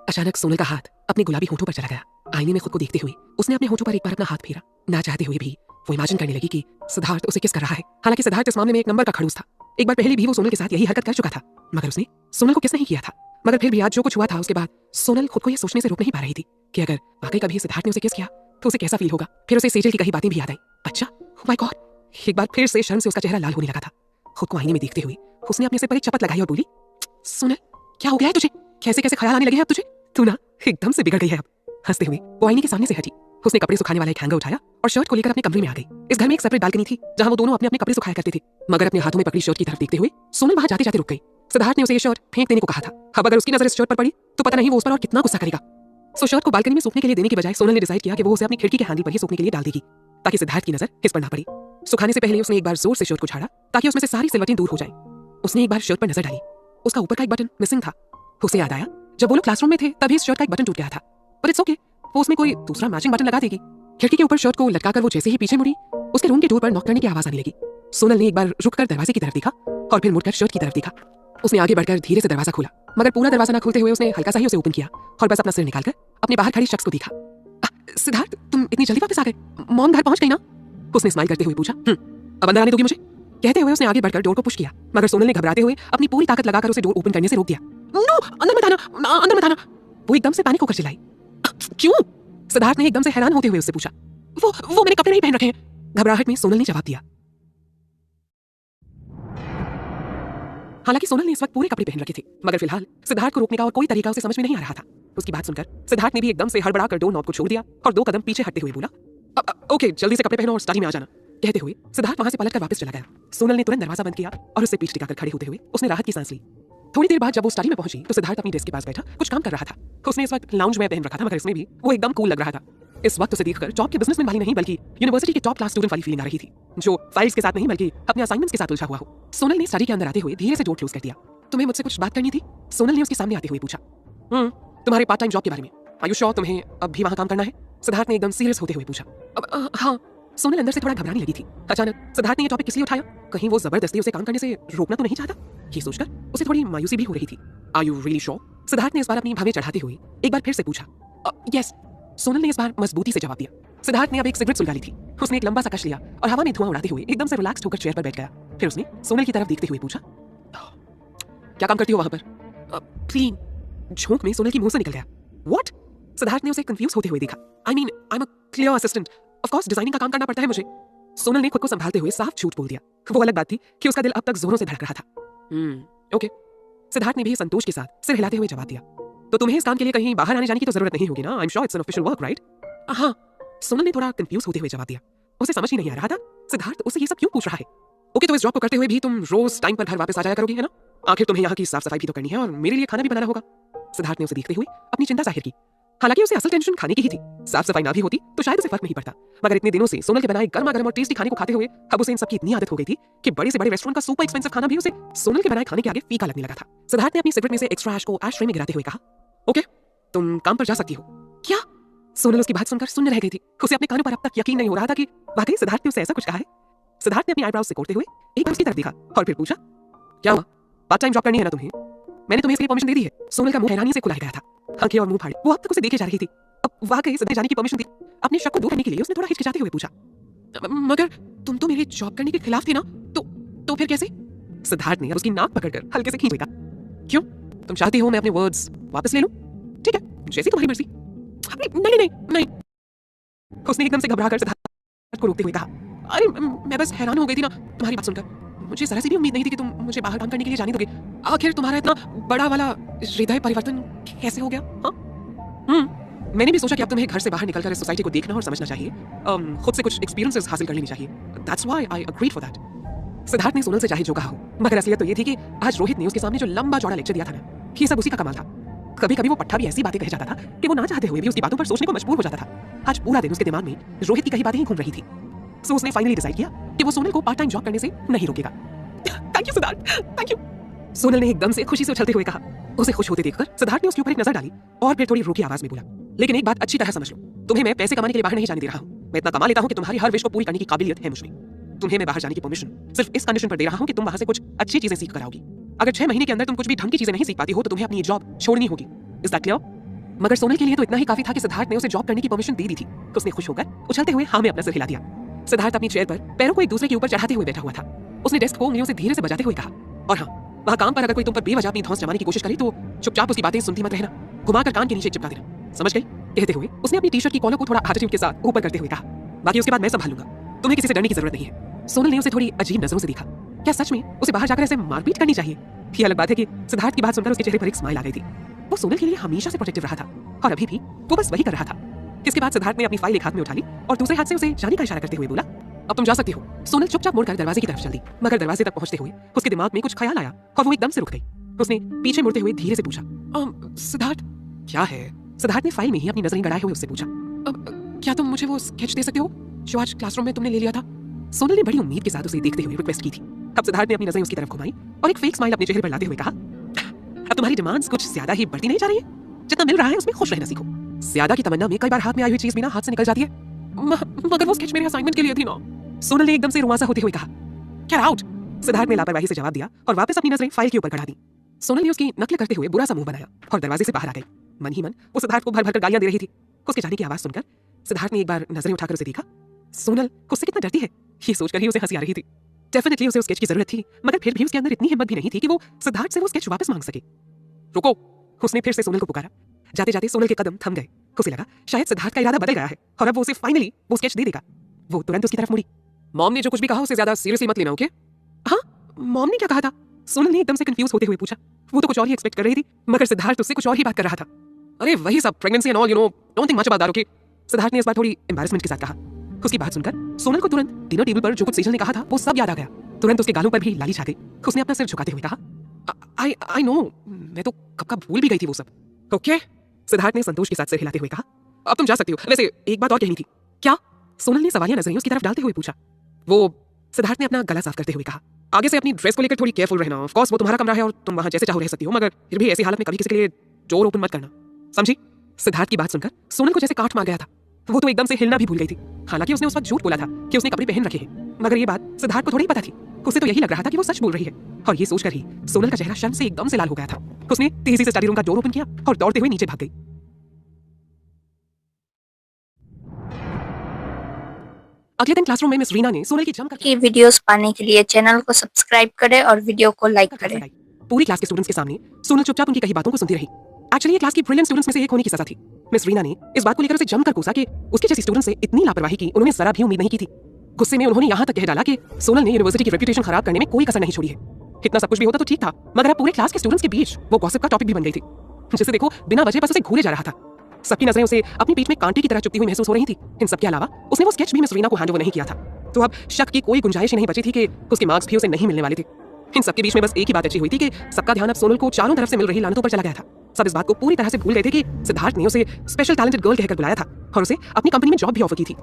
A: अचानक सोनल का हाथ अपने गुलाबी होठों पर चला गया। आईने में खुद को देखते हुए उसने अपने होठों पर एक बार अपना हाथ फेरा। ना चाहते हुए भी वो इमेजिन करने लगी कि सिद्धार्थ उसे किस कर रहा है। हालांकि सिद्धार्थ इस मामले में एक नंबर का खड़ूस था। एक बार पहले भी वो सोनल के साथ यही हरकत कर चुका था, मगर उसने सोनल को किस नहीं किया था। मगर फिर भी आज जो कुछ हुआ था उसके बाद सोनल खुद को यह सोचने से रोक नहीं पा रही थी कि अगर वाकई कभी सिद्धार्थ ने उसे किस किया तो उसे कैसा फील होगा। फिर उसे सेजल की कही बातें भी याद आई। अच्छा, ओह माय गॉड, एक बार फिर से शर्म से उसका चेहरा लाल होने लगा था। खुद को आईने में देखते हुए उसने अपने सिर पर एक चपत लगाई और बोली, सोनल क्या हो गया है तुझे? कैसे कैसे ख्याल आने लगे हैं अब तुझे? तू ना एकदम से बिगड़ गई है अब। हंसते हुए वो आईने के सामने से हटी। उसने कपड़े सुखाने वाला एक हैंगर उठाया और शर्ट को लेकर अपने कमरे में आ गई। इस घर में एक सेपरेट बालकनी थी जहां वो दोनों अपने अपने कपड़े सुखाया करते थे, मगर अपने हाथों में पकड़ी शर्ट की तरफ देखते हुए सोनल वहां जाते जाते रुक गई। सिद्धार्थ ने उसे ये शर्ट फेंक देने को कहा था। अब अगर उसकी नजर इस शर्ट पर पड़ी तो पता नहीं वो उस पर और कितना गुस्सा करेगा। सो शर्ट को बालकनी में सूखने के लिए देने की बजाय सोनल ने डिसाइड किया कि वो उसे अपनी खिड़की के हैंडल पर ही सूखने के लिए डाल देगी ताकि सिद्धार्थ की नजर इस पर ना पड़ी। सुखाने से पहले उसने एक बार जोर से शर्ट को झाड़ा ताकि उसमें से सारी सिलवटें दूर हो जाए। उसने एक बार शर्ट पर नजर डाली, उसका ऊपर का एक बटन मिसिंग था। उसे याद आया जब वो लोग क्लासरूम में थे तभी इस शर्ट का एक बटन टूट गया था, पर इट्स ओके, वो उसमें कोई दूसरा मैचिंग बटन लगा देगी। खिड़की के ऊपर शर्ट को लटकाकर वो जैसे ही पीछे मुड़ी उसके रूम के डोर पर नॉक करने की आवाज आने लगी। सोनल ने एक बार रुककर दरवाजे की तरफ देखा और फिर मुड़कर शर्ट की तरफ देखा। उसने आगे बढ़कर धीरे से दरवाजा खोला, मगर पूरा दरवाजा ना खोलते हुए उसने हल्का सा ही उसे ओपन किया और बस अपना सिर निकालकर अपने बाहर खड़ी शख्स को देखा। सिद्धार्थ, तुम इतनी जल्दी वापस आ गए? मॉम घर पहुंच गई ना? उसने स्माइल करते हुए पूछा। अब अंदर आने दोगी मुझे? कहते हुए उसने आगे बढ़कर डोर को पुश किया, मगर सोनल ने घबराते हुए अपनी पूरी ताकत लगाकर उसे डोर ओपन करने से रोक दिया। नो, अंदर मत आना, अंदर मत आना। वो एकदम से पैनिक होकर चिल्लाई। क्यों? सिद्धार्थ ने एकदम से हैरान होते हुए उससे पूछा। वो मैंने कपड़े नहीं पहन रखे हैं। घबराहट में सोनल ने जवाब दिया। हालांकि सोनल ने इस वक्त पूरे कपड़े पहन रखे थे, मगर फिलहाल सिद्धार्थ को रोकने का और कोई तरीका उसे समझ में नहीं आ रहा था। उसकी बात सुनकर सिद्धार्थ ने भी एकदम से हड़बड़ाकर डोर नॉब को छोड़ दिया और 2 कदम पीछे हटते हुए बोला, ओके, जल्दी से कपड़े पहनो और स्टडी में आ जाना। कहते हुए सिद्धार्थ वहां से पलटकर वापस चला गया। सोनल ने तुरंत दरवाजा बंद किया और उससे पीठ टिकाकर खड़े होते हुए उसने राहत की सांस ली। थोड़ी देर बाद जब वो स्टडी में पहुंची तो सिद्धार्थ अपनी डेस्क के पास बैठा कुछ काम कर रहा था। उसने इस वक्त लाउंज में पहन रखा था, मगर इसमें भी वो एकदम कूल लग रहा था। इस वक्त उसे देखकर जॉब के बिजनेसमैन वाली नहीं बल्कि यूनिवर्सिटी के टॉप क्लास स्टूडेंट वाली फीलिंग आ रही थी, जो फाइल्स के साथ नहीं बल्कि अपने असाइनमेंट्स के साथ उलझा हुआ हो। सोनल ने स्टडी के अंदर आते हुए धीरे से डोर क्लोज कर दिया। तुम्हें मुझसे कुछ बात करनी थी? सोनल ने उसके सामने आते हुए पूछा। तुम्हारे पार्ट टाइम जॉब के बारे में। आर यू श्योर तुम्हें अब भी वहां काम करना है? सिद्धार्थ ने एकदम सीरियस होते हुए पूछा। हाँ। सोनल अंदर से थोड़ा घबराने लगी थी। अचानक सिद्धार्थ ने ये टॉपिक किस लिए उठाया? कहीं वो जबरदस्ती उसे काम करने से रोकना तो नहीं चाहता? ये सोचकर उसे थोड़ी मायूसी भी हो रही थी। Are you really sure? Siddharth ने इस बार अपनी भावें चढ़ाते हुए एक बार फिर से पूछा। यस। सोनल ने इस बार मजबूती से जवाब दिया। सिद्धार्थ ने अब एक सिगरेट सुलगा ली थी। उसने एक लंबा सा कश लिया और हवा में धुआं उड़ाते हुए एकदम से रिलैक्स होकर चेयर पर बैठ गया। फिर उसने सोनल की तरफ देखते हुए पूछा, क्या काम करती हो वहां पर? क्लीन। झोंक में सोनल की मुंह से निकल गया। व्हाट? सिद्धार्थ ने उसे कंफ्यूज होते हुए देखा। I mean, I am a clear assistant, of course designing का काम करना पड़ता है मुझे। सोनल ने खुद को संभालते हुए साफ झूठ बोल दिया। वो अलग बात थी कि उसका दिल अब तक जोरों से धड़क रहा था। ओके। सिद्धार्थ ने भी संतोष के साथ सिर हिलाते हुए जवाब दिया। तो तुम्हें इस काम के लिए कहीं बाहर आने जाने की तो जरूरत नहीं होगी ना? I am sure it's an official work, right? हाँ। सोनल ने थोड़ा कंफ्यूज होते हुए जवाब दिया। उसे समझ ही नहीं आ रहा था सिद्धार्थ उसे ये सब क्यों पूछ रहा है। ओके, तो इस जॉब को करते हुए भी तुम रोज टाइम पर घर वापस आ जाया करोगी, है ना? आखिर तुम्हें यहाँ की साफ सफाई भी तो करनी है और मेरे लिए खाना भी बनाना होगा। सिद्धार्थ ने उसे देखते हुए अपनी चिंता जाहिर की। हालांकि उसे असल टेंशन खाने की ही थी। साफ सफाई ना भी होती तो शायद उसे फर्क नहीं पड़ता, मगर इतने दिनों से सोनल के बनाए गर्मा गर्म और टेस्टी खाने को खाते हुए अब उसे इन सब की इतनी आदत हो गई थी कि बड़े से बड़े रेस्टोरेंट का सुपर एक्सपेंसिव खाना भी उसे सोनल के बनाए खाने के आगे फीका लगने लगा था। सिद्धार्थ ने अपनी सिगरेट में से एक्स्ट्रा ऐश को ऐश ट्रे में गिराते हुए कहा, ओके, तुम काम पर जा सकती हो। क्या? सोनल उसकी बात सुनकर सुन्न रह गई थी। उसे अपने कानों पर अब तक यकीन नहीं हो रहा था कि वाकई सिद्धार्थ ने उसे ऐसा कुछ कहा है। सिद्धार्थ ने अपनी आईब्रोज सिकोड़ते हुए एक बार उसकी तरफ देखा और फिर पूछा, क्या हुआ? पार्ट टाइम जॉब करनी है ना तुम्हें? मैंने तुम्हें इसके लिए परमिशन दे दी है। सोनल का मुंह हैरानी से खुला गया था। आंखें और मुंह फाड़े वो अब तक उसे देखे जा रही थी। अब वाकई सिद्धार्थ जाने की परमिशन दी। अपने शक को दूर करने के लिए उसने थोड़ा हिचकिचाते हुए पूछा, मगर तुम तो मेरे जॉब करने के खिलाफ थे ना? तो फिर कैसे? सिद्धार्थ ने उसकी नाक पकड़कर हल्के से खींच लिया। क्यों? तुम चाहती हो मैं अपने वर्ड्स वापस ले लूं? ठीक है, जैसी तुम्हारी मर्जी। नहीं नहीं नहीं। उसने एकदम से घबराकर सिद्धार्थ को रोकते हुए कहा, अरे मैं बस हैरान हो गई थी ना तुम्हारी बात सुनकर। मुझे जरा सी भी उम्मीद नहीं थी कि तुम मुझे बाहर काम करने के लिए जाने दोगे। आखिर तुम्हारा इतना बड़ा वाला हृदय परिवर्तन कैसे हो गया? हाँ, मैंने भी सोचा कि अब तुम्हें घर से बाहर निकलकर इस सोसाइटी को देखना और समझना चाहिए, खुद से कुछ एक्सपीरियंसेस हासिल कर लेनी चाहिए। That's why I agreed for that. Siddharth ने सोनल से चाहे जो कहा हो, मगर असलियत तो ये थी कि आज रोहित ने उसके सामने जो लंबा चौड़ा लेक्चर दिया था ना, ये सब उसी का कमाल था। कभी कभी वो पट्टा भी ऐसी बातें कह जाता था कि वो ना चाहते हुए भी उसकी बातों पर सोचने को मजबूर हो जाता था। आज पूरा दिन उसके दिमाग में रोहित की कही बातें ही घूम रही थी। सो उसने फाइनली डिसाइड किया कि वो सोनल को पार्ट टाइम जॉब करने से नहीं रोकेगा। Thank you Siddharth, thank you, Sonal ने एकदम से खुशी से उछलते हुए कहा। उसे खुश होते देखकर सिद्धार्थ ने उसके ऊपर एक नजर डाली और फिर थोड़ी रूखी आवाज में बोला, लेकिन एक बात अच्छी तरह समझ लो, तुम्हें मैं पैसे कमाने के लिए बाहर नहीं जाने दे रहा हूँ। मैं इतना कमा लेता हूँ कि तुम्हारी हर विश को पूरी करने की काबिलियत है मुझमें। तुम्हें मैं बाहर जाने की परमिशन सिर्फ इस कंडीशन पर दे रहा हूँ कि तुम वहां से कुछ अच्छी चीजें सीख कर आओगी। अगर 6 महीने के अंदर तुम कुछ भी ढंग की चीजें नहीं सीख पाती हो तो तुम्हें अपनी जॉब छोड़नी होगी। Is that clear? मगर सोनल के लिए तो इतना ही काफी था कि सिद्धार्थ ने उसे जॉब करने की परमिशन दे दी थी, तो उसने खुश होकर उछलते हुए हाँ में अपना सिर हिला दिया। सिद्धार्थ अपनी चेयर पर पैरों को एक दूसरे के ऊपर चढ़ाते हुए बैठा हुआ था। उसने डेस्क को उंगलियों से धीरे से बजाते हुए कहा, और हाँ, वहाँ काम पर अगर कोई तुम पर बेवजह अपनी धौंस जमाने की कोशिश करे तो चुपचाप उसकी बातें सुनती मत रहना, घुमाकर कान के नीचे चिपका देना, समझ गई? कहते हुए उसने अपनी टी-शर्ट की कॉलर को थोड़ा एटीट्यूड के साथ ऊपर करते हुए कहा, बाकी उसके बाद मैं संभाल लूंगा, तुम्हें किसी से डरने की जरूरत नहीं है। सोनल ने उसे थोड़ी अजीब नजरों से देखा। क्या सच में उसे बाहर जाकर ऐसे मारपीट करनी चाहिए? ये अलग बात है कि सिद्धार्थ की बात सुनकर उसके चेहरे पर एक स्माइल आ गई थी। वो सोनल के लिए हमेशा से प्रोटेक्टिव रहा था और अभी भी वो बस वही कर रहा था। इसके बाद सिद्धार्थ ने अपनी फाइल एक हाथ में उठा ली और दूसरे हाथ से उसे जाने का इशारा करते हुए बोला, अब तुम जा सकती हो। सोनल चुपचाप मुड़कर दरवाजे की तरफ चल दी, मगर दरवाजे तक पहुंचते हुए उसके दिमाग में कुछ ख्याल आया और वो एकदम से रुक गई। उसने पीछे मुड़ते हुए धीरे से पूछा, सिद्धार्थ क्या है? सिद्धार्थ ने फाइल में ही अपनी नजरें गड़ाए हुए उससे पूछा, क्या तुम मुझे वो स्केच दे सकते हो जो आज क्लासरूम में तुमने ले लिया था? सोनल ने बड़ी उम्मीद के साथ उसे देखते हुए रिक्वेस्ट की थी। अब सिद्धार्थ ने अपनी नजरें उसकी तरफ घुमाई और एक फेक स्माइल अपने चेहरे पर लाते हुए कहा, अब तुम्हारी डिमांड्स कुछ ज्यादा ही बढ़ती नहीं जा रही है? जितना मिल रहा है उसमें खुश रहना सीखो। ज्यादा की तमन्ना में कई बार हाथ में आई हुई चीज भी ना हाथ से निकल जाती है। मगर वो स्केच मेरे असाइनमेंट के लिए थी ना, सोनल ने एकदम से रुआंसा होते हुए कहा। गेट आउट, सिद्धार्थ ने लापरवाही से जवाब दिया और वापस अपनी नजरें फाइल के ऊपर गड़ा दी। सोनल ने उसकी नकल करते हुए बुरा सा मुंह बनाया और दरवाजे से बाहर आ गई। मन ही मन वो सिद्धार्थ को भर भर कर गालियां दे रही थी। उसके जाने की आवाज सुनकर सिद्धार्थ ने एक बार नजरें उठाकर उसे देखा। सोनल उससे कितना डरती है, ये सोचकर ही उसे हंसी आ रही थी। डेफिनेटली उसे उस स्केच की जरूरत थी, मगर फिर भी उसके अंदर इतनी हिम्मत भी नहीं थी कि वो सिद्धार्थ से वो स्केच वापस मांग सके। रुको, उसने फिर से सोनल को पुकारा। जाते जाते सोनल के कदम थम गए। उसे लगा शायद सिद्धार्थ का इरादा बदल गया है और अब वो उसे फाइनली वो स्केच दे देगा। वो तुरंत उसकी तरफ मुड़ी। मॉम ने जो कुछ भी कहा उसे ज्यादा सीरियसली मत लेना, ओके? हाँ, मॉम ने क्या कहा था? सोनल ने एकदम से कंफ्यूज होते हुए पूछा। वो तो कुछ और ही एक्सपेक्ट कर रही थी, मगर सिद्धार्थ उससे कुछ और ही बात कर रहा था। अरे वही सब, pregnancy and all, you know, don't think much about that, okay? Siddharth ने इस बार थोड़ी एम्बैरेसमेंट के साथ कहा। उसकी बात सुनकर सोनल को तुरंत डिनर टेबल पर जो कुछ सेजल ने कहा था वो सब याद आ गया। तुरंत उसके गालों पर भी लाली छा गई। उसने अपना सिर झुकाते हुए कहा, आई नो, मैं तो कब का भूल भी गई थी वो सब। ओके, सिद्धार्थ ने संतोष के साथ सिर हिलाते हुए कहा, अब तुम जा सकती हो। वैसे एक बात और कहनी थी। क्या? सोनल ने सवालिया नजरें उसकी तरफ डालते हुए पूछा। वो सिद्धार्थ ने अपना गला साफ करते हुए कहा, आगे से अपनी ड्रेस को लेकर थोड़ी केयरफुल रहना। ऑफ कोर्स वो तुम्हारा कमरा है और तुम वहां जैसे चाहो रह सकती हो, मगर फिर भी ऐसी हालत में कभी किसी के लिए डोर ओपन मत करना, समझी? सिद्धार्थ की बात सुनकर सोनल को जैसे काट मार गया था। वो तो एकदम से हिलना भी भूल गई थी। हालांकि उसने उस वक्त झूठ बोला था कि उसने कपड़े पहन रखे हैं, मगर ये बात सिद्धार्थ को थोड़ी पता थी। उसे तो यही लग रहा था कि वो सच बोल रही है और ये सोचकर ही सोनल का चेहरा शर्म से एकदम से लाल हो गया था। उसने तेजी से स्टडी रूम का डोर ओपन किया और दौड़ते हुए नीचे भाग गई। अगले दिन क्लासरूम में मिस रीना ने सोनल की जमकर
B: की वीडियोस पाने के लिए चैनल को सब्सक्राइब करें और वीडियो को लाइक करें।
A: पूरी क्लास के स्टूडेंट्स के सामने सोनल चुपचाप उनकी कही बातों को सुनती रही। एक्चुअली ये क्लास की ब्रिलियंट स्टूडेंट्स में से एक होने की सजा थी। मिस रीना ने इस बात को लेकर उसे जमकर कोसा कि उसके जैसी स्टूडेंट से इतनी लापरवाही की उन्होंने जरा भी उम्मीद नहीं की थी। गुस्से में उन्होंने यहाँ तक कह डाला कि सोनल ने यूनिवर्सिटी की रेपुटेशन खराब करने में कोई कसर नहीं छोड़ी है। इतना सब कुछ भी होता तो ठीक था, मगर अब पूरे क्लास के स्टूडेंट्स के बीच वो गॉसिप का टॉपिक भी बन गई थी, जिसे देखो बिना वजह बस उसे घूरे जा रहा था। सबकी नजरें उसे अपनी पीठ में कांटे की तरह चुभती हुई महसूस हो रही थी। इन सबके अलावा उसने वो स्केच भी मिस रीना को हैंड ओवर नहीं किया था, तो अब शक की कोई गुंजाइश नहीं बची थी कि उसके मार्क्स भी उसे नहीं मिलने वाले थे। इन सबके बीच में बस एक ही बात अच्छी हुई थी कि सबका ध्यान अब सोनल को चारों तरफ से मिल रही लानतों पर चला गया था। सब इस बात को पूरी तरह से भूल गए थे कि सिद्धार्थ ने उसे स्पेशल टैलेंटेड गर्ल कहकर बुलाया था और उसे अपनी कंपनी में जॉब भी ऑफर की थी।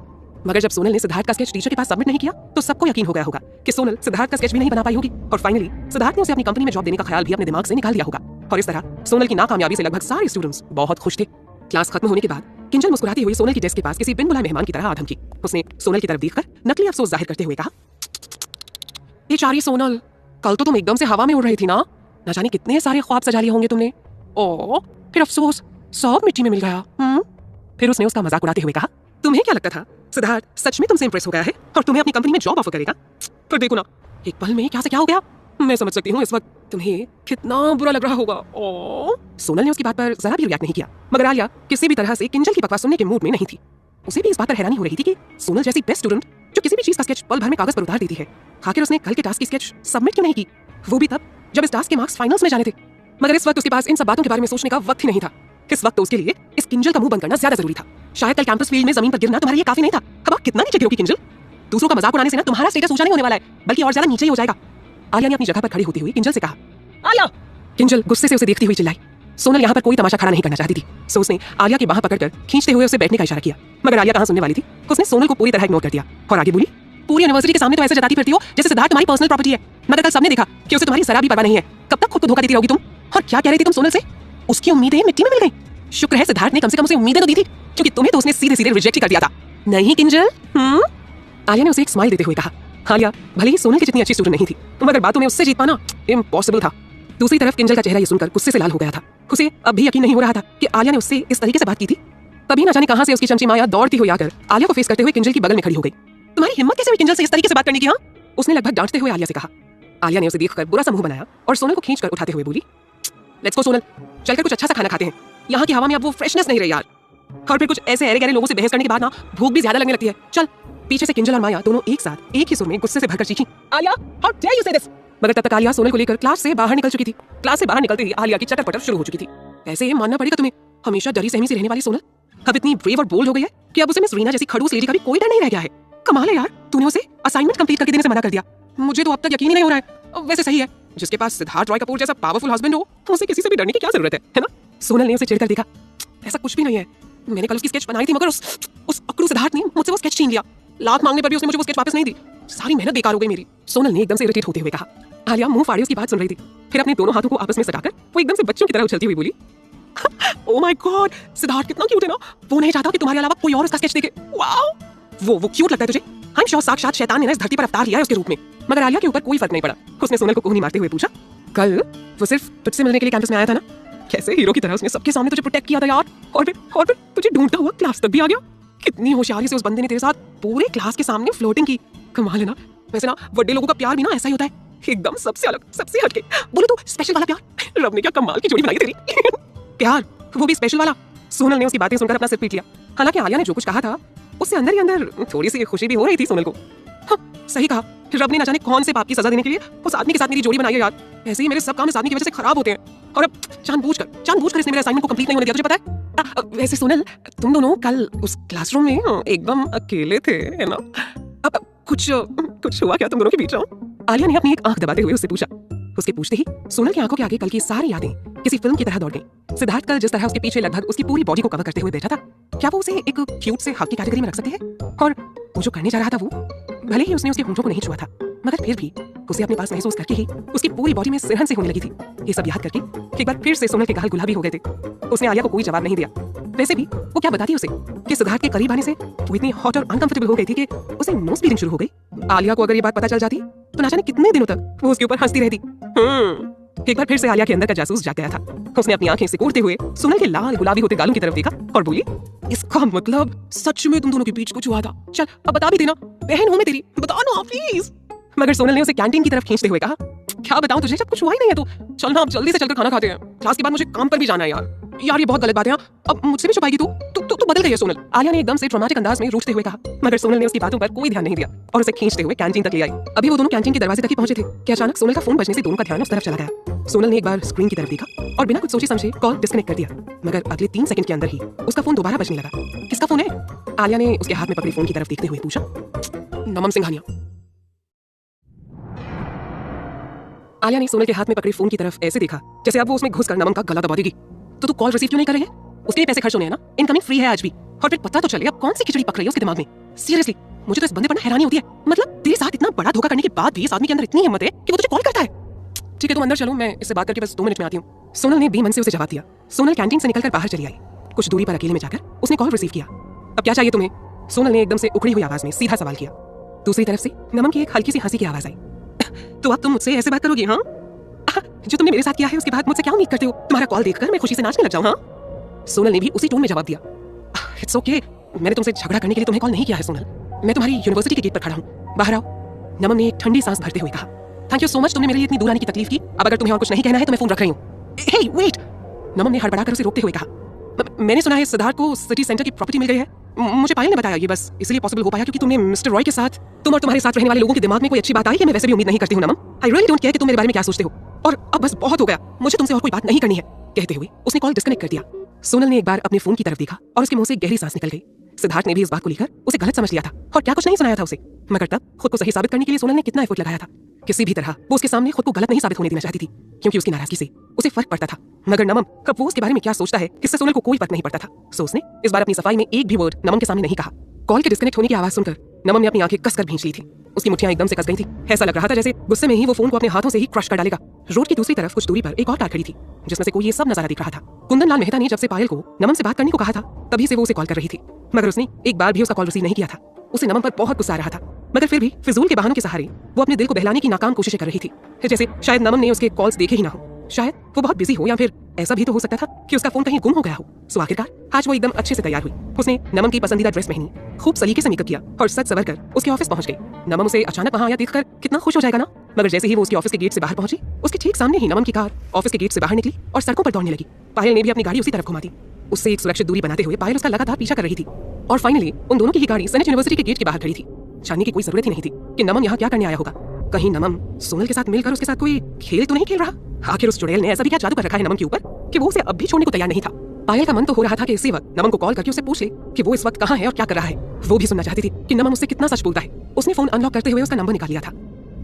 A: मगर जब सोनल ने सिद्धार्थ का स्केच टीचर के पास सबमिट नहीं किया तो सबको यकीन हो गया होगा कि सोनल सिद्धार्थ का स्केच भी नहीं बना पाई होगी और फाइनली सिद्धार्थ ने उसे अपनी कंपनी में जॉब देने का ख्याल भी अपने दिमाग से निकाल दिया होगा। और इस तरह सोनल की नाकामयाबी से लगभग सारे स्टूडेंट्स बहुत खुश थे। क्लास खत्म होने के बाद किंजल मुस्कुराती हुई सोनल की डेस्क के पास किसी बिन बुलाए मेहमान की तरह आ धमकी। उसने सोनल की तरफ देखकर नकली अफसोस जाहिर करते हुए कहा, बेचारी सोनल, कल तो तुम एकदम से हवा में उड़ रही थी ना जाने कितने सारे ख्वाब सजा लिए होंगे तुमने। ओ फिर अफसोस सब मिट्टी में मिल गया। फिर उसने उसका मजाक उड़ाते हुए कहा, तुम्हें क्या लगता था सिद्धार्थ सच में तुमसे इंप्रेस हो गया है और तुम्हें अपनी कंपनी में जॉब ऑफर करेगा? पर देखो ना, एक पल में क्या से क्या हो गया। मैं समझ सकती हूँ इस वक्त तुम्हें कितना बुरा लग रहा होगा। ओ सोनल ने उसकी बात पर जरा भी रिएक्ट नहीं किया, मगर आलिया किसी भी तरह से किंजल की बकवास सुनने के मूड में नहीं थी। उसे भी इस बात पर हैरानी हो रही थी कि सोनल जैसी बेस्ट स्टूडेंट जो किसी भी चीज का स्केच पल भर में कागज पर उतार देती है, आखिर उसने कल के टास्क की स्केच सबमिट क्यों नहीं की, वो भी तब जब इस टास्क के मार्क्स फाइनल्स में जाने थे। मगर इस वक्त उसके पास इन सब बातों के बारे में सोचने का वक्त ही नहीं था। इस वक्त तो उसके लिए इस किंजल का मुंह बंद करना ज्यादा जरूरी था। शायद कल कैंपस फील्ड में जमीन पर गिरना तुम्हारे लिए काफी नहीं था। अब आप कितना नीचे गिरोगी किंजल? दूसरों का मजाक उड़ाने से ना तुम्हारा स्टेटस ऊंचा नहीं होने वाला है, बल्कि और ज्यादा नीचे ही हो जाएगा। आलिया ने अपनी जगह पर खड़ी होती हुई किंजल से कहा। आलिया! किंजल गुस्से से उसे देखती हुई चिल्लाई। सोनल यहाँ पर कोई तमाशा खड़ा नहीं करना चाहती थी, सो उसने आलिया की बाह पकड़कर खींचते हुए उसे बैठने का इशारा किया। मगर आलिया कहाँ सुनने वाली थी। उसने सोनल को पूरी तरह इग्नोर कर दिया और आगे बोली, पूरी यूनिवर्सिटी के सामने तो ऐसे जताती फिरती हो जैसे सिद्धार्थ तुम्हारी पर्सनल प्रॉपर्टी है, मगर कल सबने देखा कि उसे तुम्हारी जरा भी परवाह नहीं है। कब तक खुद को धोखा देती रहोगी तुम? और क्या कह रही थी तुम सोनल से? उसकी उम्मीदें मिट्टी में मिल गई। शुक्र है सिद्धार्थ ने कम से कम उसे उम्मीदें तो दी थी, क्योंकि तुम्हें तो उसने सीधे सीधे रिजेक्ट ही कर दिया था। नहीं किंजल? आलिया ने उसे एक स्माइल देते हुए कहा। आलिया भले ही सोनल की जितनी अच्छी स्टूडेंट नहीं थी, मगर बातों में उससे जीत पाना इम्पॉसिबल था। दूसरी तरफ किंजल का चेहरा ये सुनकर गुस्से से लाल हो गया था। उसे अब भी यकीन नहीं हो रहा था कि आलिया ने उससे इस तरीके से बात की थी। तभी न जाने कहां से उसकी चमची माया दौड़ती हुई आकर आलिया को फेस करते हुए किंजल की बगल में खड़ी हो गई। तुम्हारी हिम्मत कैसे हुई किंजल से इस तरीके से बात करने की? हाँ, उसने लगभग डांटते हुए आलिया से कहा। आलिया ने उसे देखकर बुरा सा मुंह बनाया और सोनल को खींचकर उठाते हुए बोली, लेट्स गो सोनल, चलकर कुछ अच्छा सा खाना खाते हैं। यहाँ की हवा में अब वो फ्रेशनेस नहीं रही यार। और फिर कुछ ऐसे अरे गहरे लोगों से बहस करने के बाद ना भूख भी ज्यादा लगने लगती है। चल। पीछे से किंजल और माया दोनों एक साथ एक ही सुर में गुस्से से भरकर चीखी, आलिया हाउ डेयर यू से दिस। मगर तब तक आलिया सोनल को लेकर क्लास से बाहर निकल चुकी थी। क्लास से बाहर निकलते ही आलिया की चटर पटर शुरू हो चुकी थी। ऐसे ये मानना पड़ेगा तुम्हें, हमेशा डरी सहमी से रहने वाली सोनल अब इतनी ब्रेव और बोल्ड हो गई है कि अब उसे मिस रीना जैसी खड़ूस लेडी का भी कोई डर नहीं रह गया है। कमाल है यार, तूने उसे असाइनमेंट कंप्लीट करके देने से मना कर दिया। मुझे तो अब तक यकीन ही नहीं हो रहा है। वैसे सही है, जिसके पास सिद्धार्थ रॉय कपूर जैसा पावरफुल हस्बैंड हो, उसे किसी से भी डरने की क्या जरूरत है ना? सोनल ने उसे चिढ़कर देखा। ऐसा कुछ भी नहीं है, मैंने कल उसकी स्केच बनाई थी, मगर उस अकड़ू सिद्धार्थ ने मुझसे वो स्केच छीन लिया। लाख मांगने पर भी उसने मुझे वो स्केच वापस नहीं दी। सारी मेहनत बेकार हो गई मेरी। सोनल ने एकदम से इरिटेट होते हुए कहा। आलिया मुंह फाड़े उसकी बात सुन रही थी, फिर अपने दोनों हाथों को आपस में सटाकर वो एकदम से बच्चों की तरह उछलती हुई बोली, ओह माय गॉड, सिद्धार्थ कितना क्यूट है ना। वो नहीं चाहता कि तुम्हारे अलावा कोई और उसका स्केच देखे। वाओ, वो क्यूट लगता है तुझे? आई एम श्योर साक्षात शैतान ने इस धरती पर अवतार लिया है उसके रूप में। मगर आलिया के ऊपर कोई फर्क नहीं पड़ा। उसने सोनल को कोहनी मारते हुए पूछा, कल वो सिर्फ तुझसे मिलने के लिए कैंपस में आया था ना? कैसे हीरो की तरह उसने सबके सामने तुझे प्रोटेक्ट किया था यार, और फिर तुझे ढूंढता हुआ क्लास तक भी आ गया। कितनी होशियारी से उस बंदे ने तेरे साथ पूरे क्लास के सामने फ्लोटिंग की। कमाल है ना। वैसे ना बड़े लोगों का प्यार भी ना ऐसा ही होता है, एकदम सबसे अलग, सबसे हटके। बोले तो स्पेशल वाला प्यार। रब ने क्या कमाल की जोड़ी बनाई तेरी। प्यार, वो भी स्पेशल वाला। सोनल ने उसकी बातें सुनकर अपना सिर पीट लिया। हालांकि आलिया ने जो कुछ कहा था उससे अंदर ही अंदर थोड़ी सी खुशी भी हो रही थी सोनल को। हाँ, सही कहा, रब ने ना जाने कौन से पाप की सजा देने के लिए उस आदमी के साथ मेरी जोड़ी बनाई है यार। ऐसे ही मेरे सब काम इस आदमी की वजह से खराब होते हैं, और अब जानबूझकर इसने मेरे असाइनमेंट को कंप्लीट नहीं होने दिया, तुझे पता है? वैसे सोनल, तुम दोनों कल उस क्लासरूम में एकदम अकेले थे, है ना? अब कुछ हुआ क्या तुम दोनों के बीच? आलिया ने अपनी एक आंख दबाते हुए उससे पूछा। उसके पूछते ही सोनल की आंखों के आगे कल की सारी यादें किसी फिल्म की तरह दौड़ गईं। सिद्धार्थ कल जिस तरह उसके पीछे लगभग उसकी पूरी बॉडी को कवर करते हुए बैठा था, क्या वो उसे एक क्यूट से हग की कैटेगरी में रख सकती है? और वो जो करने जा रहा था वो, भले ही उसने उसके होंठों को नहीं छुआ था, मगर फिर भी उसे अपने पास महसूस करके ही उसकी पूरी बॉडी में सिरहन से होने लगी थी। ये सब याद करके एक बार फिर से सोनल के गाल गुलाबी हो गए थे। उसने आलिया को कोई जवाब नहीं दिया। वैसे भी वो क्या बताती उसे कि सिद्धार्थ के करीब आने से वो इतनी हॉट और अनकंफर्टेबल हो गई थी कि उसे नोज ब्लीडिंग शुरू हो गई। आलिया को अगर ये बात पता चल जाती तो ना जाने कितने दिनों तक वो उसके ऊपर हंसती रहती। एक बार फिर से आलिया के अंदर का जासूस जाग गया था। उसने अपनी आंखें सिकोड़ते हुए सोनल के लाल गुलाबी होते गालों की तरफ देखा और बोली, इसका मतलब सच में तुम दोनों के बीच कुछ हुआ था? चल अब बता भी देना, बहन हूं मैं तेरी, बता ना प्लीज। मगर सोनल ने उसे कैंटीन की तरफ खींचते हुए कहा, क्या बताऊं तुझे, जब कुछ हुआ ही नहीं है तो चल ना, अब जल्दी से चलकर खाना खाते हैं। क्लास के बाद मुझे काम पर भी जाना है यार ये बहुत गलत बात है। अब मुझसे भी छुपाएगी तू बदल गई है सोनल। आलिया ने एकदम से ड्रामेटिक अंदाज में रूठते हुए कहा, मगर सोनल ने उसकी बातों पर कोई ध्यान नहीं दिया और उसे खींचते हुए कैंटीन तक ले आई। अभी वो दोनों कैंटीन के दरवाजे तक ही पहुंचे थे कि अचानक सोनल का फोन बजने से दोनों का ध्यान उस तरफ चला गया। सोनल ने एक बार स्क्रीन की तरफ देखा और बिना कुछ सोचे समझे कॉल डिस्कनेक्ट कर दिया, मगर अगले 3 सेकंड के अंदर ही उसका फोन दोबारा बजने लगा। किसका फोन है? आलिया ने उसके हाथ में पकड़े फोन की तरफ देखते हुए पूछा। नमन सिंघानिया। आलिया ने सोनल के हाथ में पकड़े फोन की तरफ ऐसे देखा जैसे अब वो उसमें घुसकर नमन का गला दबा देगी। तो तू कॉल रिसीव क्यों नहीं कर रही है? उसके लिए पैसे खर्च होने हैं ना, इनकमिंग फ्री है आज भी। और फिर पता तो चले अब कौन सी खिचड़ी पक रही है उसके दिमाग में। सीरियसली मुझे तो इस बंदे पर हैरानी होती है। मतलब तेरे साथ इतना बड़ा धोखा करने के बाद भी इस आदमी के अंदर इतनी हिम्मत है कि वो तुझे कॉल करता है। ठीक है तुम अंदर चलो, मैं इससे बात करके बस 2 मिनट में आती हूँ। सोनल ने बेमन से उसे जवाब दिया। सोनल कैंटीन से निकलकर बाहर चली आई। कुछ दूरी पर अकेले में जाकर उसने कॉल रिसीव किया। अब क्या चाहिए तुम्हें? सोनल ने एकदम से उखड़ी हुई आवाज में सीधा सवाल किया। दूसरी तरफ से नमन की एक हल्की सी हंसी की आवाज आई। तो अब तुम मुझसे ऐसे बात करोगी? हाँ, जो तुमने मेरे साथ किया है उसके बाद मुझसे क्या उम्मीद करते हो? तुम्हारा कॉल देखकर मैं खुशी से नाचने लग जाऊं? हाँ। सोनल ने भी उसी टोन में जवाब दिया। इट्स ओके, मैंने तुमसे झगड़ा करने के लिए तुम्हें कॉल नहीं किया है सोनल। मैं तुम्हारी यूनिवर्सिटी के गेट पर खड़ा हूँ, बाहर आओ। नमन ने ठंडी सांस भरते हुए कहा। थैंक यू सो मच, तुमने मेरे लिए इतनी दूर आने की तकलीफ की। अब अगर तुम्हें और कुछ नहीं कहना है तो मैं फोन रख रही हूँ। हे वेट, नमन ने हड़बड़ाकर उसे रोकते हुए कहा। मैंने सुना है सिद्धार्थ को सिटी सेंटर की प्रॉपर्टी मिल गई है। मुझे पायल ने बताया। ये बस इसलिए पॉसिबल हो पाया क्योंकि तुमने मिस्टर रॉय के साथ, तुम और तुम्हारे साथ रहने वाले लोगों के दिमाग में कोई अच्छी बात आई है। मैं वैसे भी उम्मीद नहीं करती हूँ नमन। आई रियली डोंट केयर कि तुम मेरे बारे में क्या सोचते हो, और अब बस बहुत हो गया, मुझे तुमसे और कोई बात नहीं करनी है। कहते हुए उसने कॉल डिस्कनेक्ट कर दिया। सोनल ने एक बार अपने फोन की तरफ देखा और उसके मुंह से गहरी सांस निकल गई। सिद्धार्थ ने भी इस बात को लेकर उसे गलत समझ लिया था और क्या कुछ नहीं सुनाया था उसे, मगर तब खुद को सही साबित करने के लिए सोनल ने कितना एफर्ट लगाया था। किसी भी तरह वो उसके सामने खुद को गलत नहीं साबित होने देना चाहती थी, क्योंकि उसकी नाराजगी से उसे फर्क पड़ता था। मगर नमन अब वो उसके बारे में क्या सोचता है इससे सोनल को कोई फर्क नहीं पड़ता था। सो उसने इस बार अपनी सफाई में एक भी वर्ड नमन के सामने नहीं कहा। कॉल के डिस्कनेक्ट होने की आवाज सुनकर नमन ने अपनी आंखें कसकर भींच ली थी। उसकी मुट्ठियां एकदम से कस गई थी। ऐसा लग रहा था जैसे गुस्से में ही वो फोन को अपने हाथों से ही क्रश कर डालेगा। रोड की दूसरी तरफ कुछ दूरी पर एक और कार खड़ी थी, जिसमें से कोई ये सब नजारा देख रहा था। कुंदन लाल मेहता ने जब से पायल को नमन से बात करने को कहा था, तभी से वो उसे कॉल कर रही थी, मगर उसने एक बार भी उसका कॉल रिसीव नहीं किया था। उसे नमन पर बहुत गुस्सा आ रहा था, मगर फिर भी फिजूल के बहानों के सहारे वो अपने दिल को बहलाने की नाकाम कोशिशें कर रही थी, जैसे शायद नमन ने उसके कॉल्स देखे ही ना हो, शायद वो बहुत बिजी हो, या फिर ऐसा भी तो हो सकता था कि उसका फोन कहीं गुम हो गया हो। सो आखिरकार आज वो एकदम अच्छे से तैयार हुई। उसने नमन की पसंदीदा ड्रेस पहनी, खूब सलीके से मेकअप किया और सज सवर कर उसके ऑफिस पहुंच गई। नमन उसे अचानक वहां आया देखकर कितना खुश हो जाएगा ना, मगर जैसे ही वो उसके ऑफिस के गेट से बाहर पहुंची, उसके ठीक सामने ही नमन की कार ऑफिस के गेट से बाहर निकली और सड़कों पर दौड़ने लगी। पायल ने भी अपनी गाड़ी उसी तरफ घुमा दी। उससे एक सुरक्षित दूरी बनाते हुए पायल उसका लगातार पीछा कर रही थी और फाइनली उन दोनों की ही गाड़ी सेनेट यूनिवर्सिटी के गेट के बाहर खड़ी थी। जानने की कोई जरूरत ही नहीं थी कि नमन यहाँ क्या करने आया होगा। कहीं नमन सोनल के साथ मिलकर उसके साथ कोई खेल तो नहीं खेल रहा? आखिर उस चुड़ैल ने ऐसा भी क्या जादू कर रखा है नमन के ऊपर कि वो उसे अब भी छोड़ने को तैयार नहीं था। पायल का मन तो हो रहा था कि इसी वक्त नमन को कॉल करके उससे पूछ ले कि वो इस वक्त कहाँ है और क्या कर रहा है। वो भी सुनना चाहती थी कि नमन उससे कितना सच बोलता है। उसने फोन अनलॉक करते हुए उसका नंबर निकाल लिया था,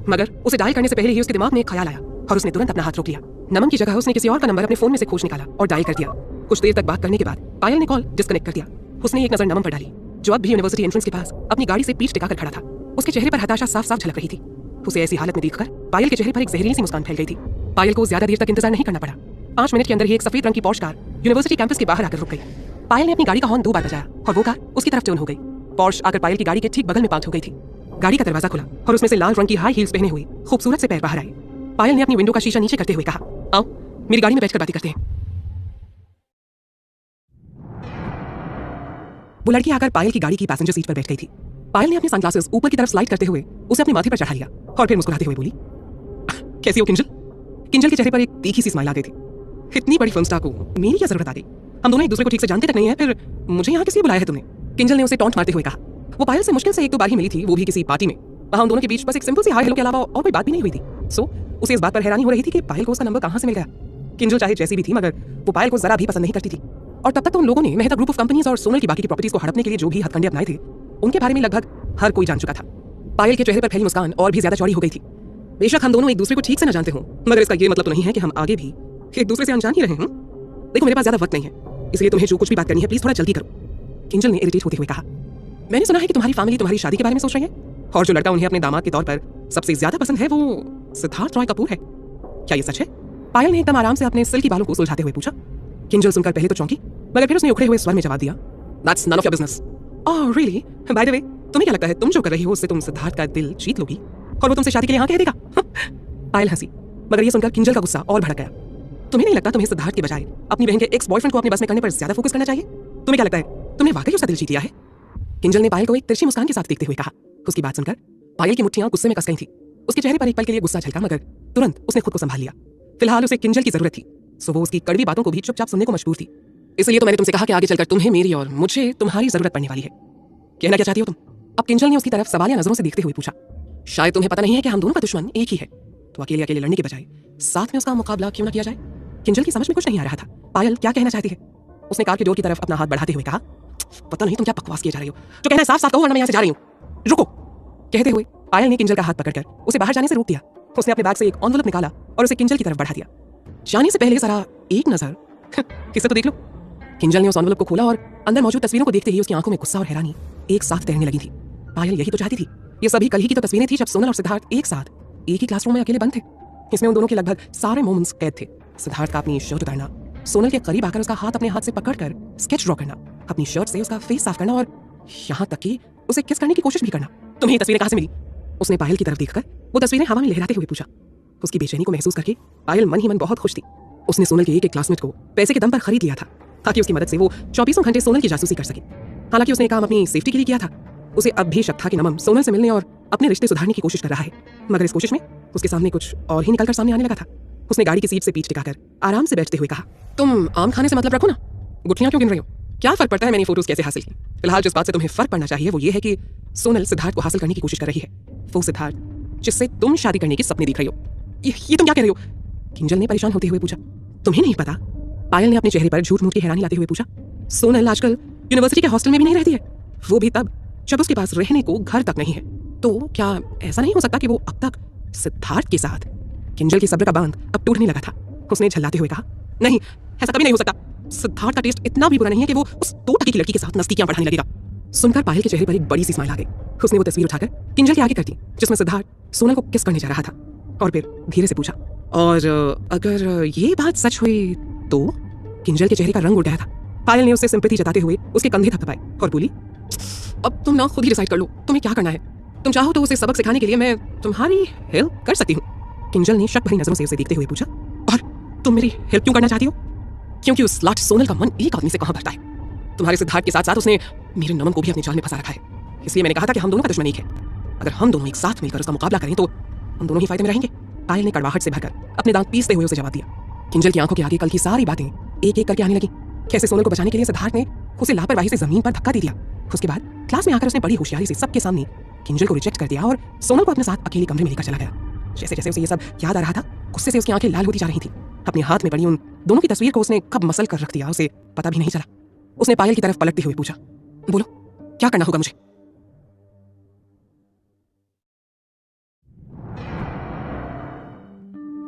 A: मगर उसे डायल करने से पहले ही उसके दिमाग में एक ख्याल आया और उसने तुरंत अपना हाथ रोक लिया। नमन की जगह उसने किसी और का नंबर अपने फोन में से खोज निकाला और डायल कर दिया। कुछ देर तक बात करने के बाद पायल ने कॉल डिस्कनेक्ट कर दिया। उसने एक नजर नमन पर डाली, जो अब भी यूनिवर्सिटी एंट्रेंस के पास अपनी गाड़ी से पीठ टिकाकर खड़ा था। उसके चेहरे पर हताशा साफ साफ झलक रही थी। उसे ऐसी हालत में देखकर पायल के चेहरे पर एक जहरीली सी मुस्कान फैल गई थी। पायल को ज्यादा देर तक इंतजार नहीं करना पड़ा। 5 मिनट के अंदर ही एक सफेद रंग की पॉश कार यूनिवर्सिटी कैंपस के बाहर आकर रुक गई। पायल ने अपनी गाड़ी का हॉर्न 2 बार बजाया और वो कार उसकी तरफ टर्न हो गई। पॉश आकर पायल की गाड़ी के ठीक बगल में पार्क हो गई थी। गाड़ी का दरवाजा खुला और उसमें से लाल रंग की हाई हील्स पहने हुए खूबसूरत से पैर बाहर आए। पायल ने अपनी विंडो का शीशा नीचे करते हुए कहा, आओ मेरी गाड़ी में बैठकर बातें करते हैं। वो लड़की आकर पायल की गाड़ी की पैसेंजर सीट पर बैठ गई थी। पायल ने अपने सनग्लासेस ऊपर की तरफ स्लाइड करते हुए उसे अपने माथे पर चढ़ा लिया और फिर मुस्कुराते हुए बोली, कैसी हो किंजल? किंजल के चेहरे पर एक तीखी सी स्माइल आ गई थी। इतनी बड़ी फिल्म स्टार को मेरी क्या जरूरत आ गई? हम दोनों एक दूसरे को ठीक से जानते तक नहीं है, फिर मुझे यहाँ किस लिए बुलाया है तुमने? किंजल ने उसे टॉन्ट मारते हुए कहा। वो पायल से मुश्किल से 1-2 बार ही मिली थी, वो भी किसी पार्टी में। वहाँ उन दोनों के बीच बस एक सिंपल सी हाय हेलो के अलावा और कोई बात भी नहीं हुई थी। सो उसे इस बात पर हैरानी हो रही थी कि पायल को उसका नंबर कहाँ से मिल गया। किंजल चाहे जैसी भी थी, मगर वो पायल को जरा भी पसंद नहीं करती थी। और तब तक तो उन लोगों ने मेहता ग्रुप ऑफ कंपनीज और सोनल की बाकी की प्रॉपर्टीज को हड़पने के लिए जो भी हथकंडे अपनाए थे, उनके बारे में लगभग हर कोई जान चुका था। पायल के चेहरे पर फैली मुस्कान और भी ज्यादा चौड़ी हो गई थी। बेशक हम दोनों एक दूसरे को ठीक से न जानते हों, मगर इसका ये मतलब तो नहीं है कि हम आगे भी एक दूसरे से अनजान ही रहे। देखो मेरे पास ज्यादा वक्त नहीं है, इसलिए तुम्हें जो कुछ भी बात करनी है प्लीज थोड़ा जल्दी करो। किंजल ने इरिटेट होते हुए कहा, मैंने सुना है कि तुम्हारी फैमिली तुम्हारी शादी के बारे में सोच रही है और जो लड़का उन्हें अपने दामाद के तौर पर सबसे ज्यादा पसंद है वो सिद्धार्थ रॉय कपूर है। क्या ये सच है? पायल ने एकदम आराम से अपने सिल्की बालों को सुलझाते हुए पूछा। किंजल सुनकर पहले तो चौंकी, मगर फिर उसने उखड़े हुए स्वर में जवाब दिया, that's none of your business. Oh really? By the way, तुम्हें क्या लगता है तुम जो कर रही हो उससे तुम सिद्धार्थ का दिल जीत लोगी और वो तुमसे शादी के लिए हाँ कह देगा? पायल हंसी, मगर ये सुनकर किंजल का गुस्सा और भड़क गया। तुम्हें नहीं लगता तुम्हें सिद्धार्थ के बजाय अपनी बहन के एक्स बॉयफ्रेंड को अपने बस में करने पर ज्यादा फोकस करना चाहिए? तुम्हें क्या लगता है तुमने वाकई उसका दिल जीत लिया है? किंजल ने पायल को एक तिरछी मुस्कान के साथ देखते हुए कहा। उसकी बात सुनकर पायल की मुट्ठियां गुस्से में कस गई थी। उसके चेहरे पर एक पल के लिए गुस्सा झलका, मगर तुरंत उसने खुद को संभाल लिया। फिलहाल उसे किंजल की जरूरत थी, सो वो उसकी कड़वी बातों को भी चुपचाप सुनने को मजबूर थी। इसलिए तो मैंने तुमसे कहा कि आगे चलकर तुम्हें मेरी और मुझे तुम्हारी जरूरत पड़ने वाली है। कहना क्या चाहती हो तुम? अब किंजल ने उसकी तरफ सवालिया नजरों से देखते हुए पूछा। शायद तुम्हें पता नहीं है कि हम दोनों का दुश्मन एक ही है, तो अकेले अकेले लड़ने के बजाय साथ में उसका मुकाबला क्यों ना किया जाए? किंजल की समझ में कुछ नहीं आ रहा था। पायल क्या कहना चाहती है? उसने कार के डोर की तरफ अपना हाथ बढ़ाते हुए कहा, पता नहीं तुम क्या बकवास किए जा रही हो, जो कहना है साफ साफ कहो वरना मैं यहाँ से जा रही हूँ। रुको। कहते हुए पायल ने किंजल का हाथ पकड़कर उसे बाहर जाने से रोक दिया। उसने अपने बैग से एक एनवेलप निकाला और उसे किंजल की तरफ बढ़ा दिया। जाने से पहले जरा एक नजर किसे तो देख लो। किंजल ने उस एनवेलप को खोला और अंदर मौजूद तस्वीरों को देखते ही उसकी आंखों में गुस्सा और हैरानी एक साथ तैरने लगी थी। पायल यही तो चाहती थी। ये सभी कल ही की तो तस्वीरें थी जब सोनल और सिद्धार्थ एक साथ एक ही क्लासरूम में अकेले बंद थे। इसमें उन दोनों के लगभग सारे मोमेंट्स कैद थे। सिद्धार्थ का अपनी शर्ट उतारना, सोनल के करीब आकर उसका हाथ अपने हाथ से पकड़कर स्केच ड्रॉ करना, अपनी शर्ट से उसका फेस साफ करना और यहाँ तक कि उसे किस करने की कोशिश भी करना। तुम्हें ये तस्वीरें कहाँ से मिली? उसने पायल की तरफ देखकर वो तस्वीरें हवा में लहराते हुए पूछा। उसकी बेचैनी को महसूस करके पायल मन ही मन बहुत खुश थी। उसने सोनल के एक क्लासमेट को पैसे के दम पर खरीद लिया था ताकि उसकी मदद से वो 24 घंटे सोनल की जासूसी कर सके। हालांकि उसने काम अपनी सेफ्टी के लिए किया था। उसे अब भी शक था कि नमन सोनल से मिलने और अपने रिश्ते सुधारने की कोशिश कर रहा है, मगर इस कोशिश में उसके सामने कुछ और ही निकलकर सामने आने लगा था। उसने गाड़ी की सीट से पीठ टिकाकर आराम से बैठते हुए कहा, तुम आम खाने से मतलब रखो ना, गुठलियां क्यों गिन रही हो? क्या फर्क पड़ता है मैंने फोटोज कैसे हासिल की? फिलहाल जिस बात से तुम्हें फर्क पड़ना चाहिए वो ये है कि सोनल सिद्धार्थ को हासिल करने की कोशिश कर रही है। वो सिद्धार्थ जिससे तुम शादी करने की सपने देख रही हो। ये तुम क्या कह रही हो? किंजल ने परेशान होते हुए पूछा। तुम्हें नहीं पता? पायल ने अपने चेहरे पर झूठ मूठ की हैरानी लाते हुए पूछा। सोनल आजकल यूनिवर्सिटी के हॉस्टल में भी नहीं रहती है। वो भी तब जब उसके पास रहने को घर तक नहीं है। तो क्या ऐसा नहीं हो सकता कि वो अब तक सिद्धार्थ के साथ? किंजल की सब्र का बांध अब टूटने लगा था। उसने झल्लाते हुए कहा, नहीं, ऐसा कभी नहीं हो सकता। सिद्धार्थ का टेस्ट इतना भी बुरा नहीं है कि वो उस 2 टके की लड़की के साथ नस्तियां बढ़ाने लगेगा। सुनकर पायल के चेहरे पर एक बड़ी सी स्माइल आ गई। उसने वो तस्वीर उठाकर किंजल के आगे कर दी जिसमें सिद्धार्थ सोनल को किस करने जा रहा था, और फिर धीरे से पूछा, और अगर ये बात सच हुई तो? किंजल के चेहरे का रंग उड़ गया था। पायल ने उससे सिंपैथी जताते हुए उसके कंधे थपथपाए और बोली, अब तुम ना खुद ही डिसाइड कर लो तुम्हें क्या करना है। तुम चाहो तो उसे सबक सिखाने के लिए मैं तुम्हारी हेल्प कर सकती हूँ। किंजल ने शक भरी नजरों से उसे देखते हुए पूछा, और तुम मेरी हेल्प क्यों करना चाहती हो? क्योंकि उस लाट सोनल का मन एक आदमी से कहां भरता है। तुम्हारे सिद्धार्थ के साथ साथ उसने मेरे नमन को भी अपने जाल में फंसा रखा है। इसलिए मैंने कहा था कि हम दोनों का दुश्मन एक है। अगर हम दोनों एक साथ मिलकर उसका मुकाबला करें तो हम दोनों ही फायदे में रहेंगे। पायल ने कड़वाहट से भरकर अपने दांत पीसते हुए उसे जवाब दिया। किंजल की आंखों के आगे कल की सारी बातें एक एक करके आने लगी। कैसे सोनल को बचाने के लिए सिद्धार्थ ने उसे लापरवाही से जमीन पर धक्का दे दिया। उसके बाद क्लास में आकर उसने बड़ी होशियारी से सबके सामने किंजल को रिजेक्ट कर दिया और सोनल को अपने साथ अकेले कमरे में लेकर चला गया। जैसे जैसे उसे ये सब याद आ रहा था, गुस्से से उसकी आंखें लाल होती जा रही थी। अपने हाथ में पड़ी उन दोनों की तस्वीर को उसने कब मसल कर रख दिया उसे पता भी नहीं चला। उसने पायल की तरफ पलटते हुए पूछा, बोलो क्या करना होगा मुझे?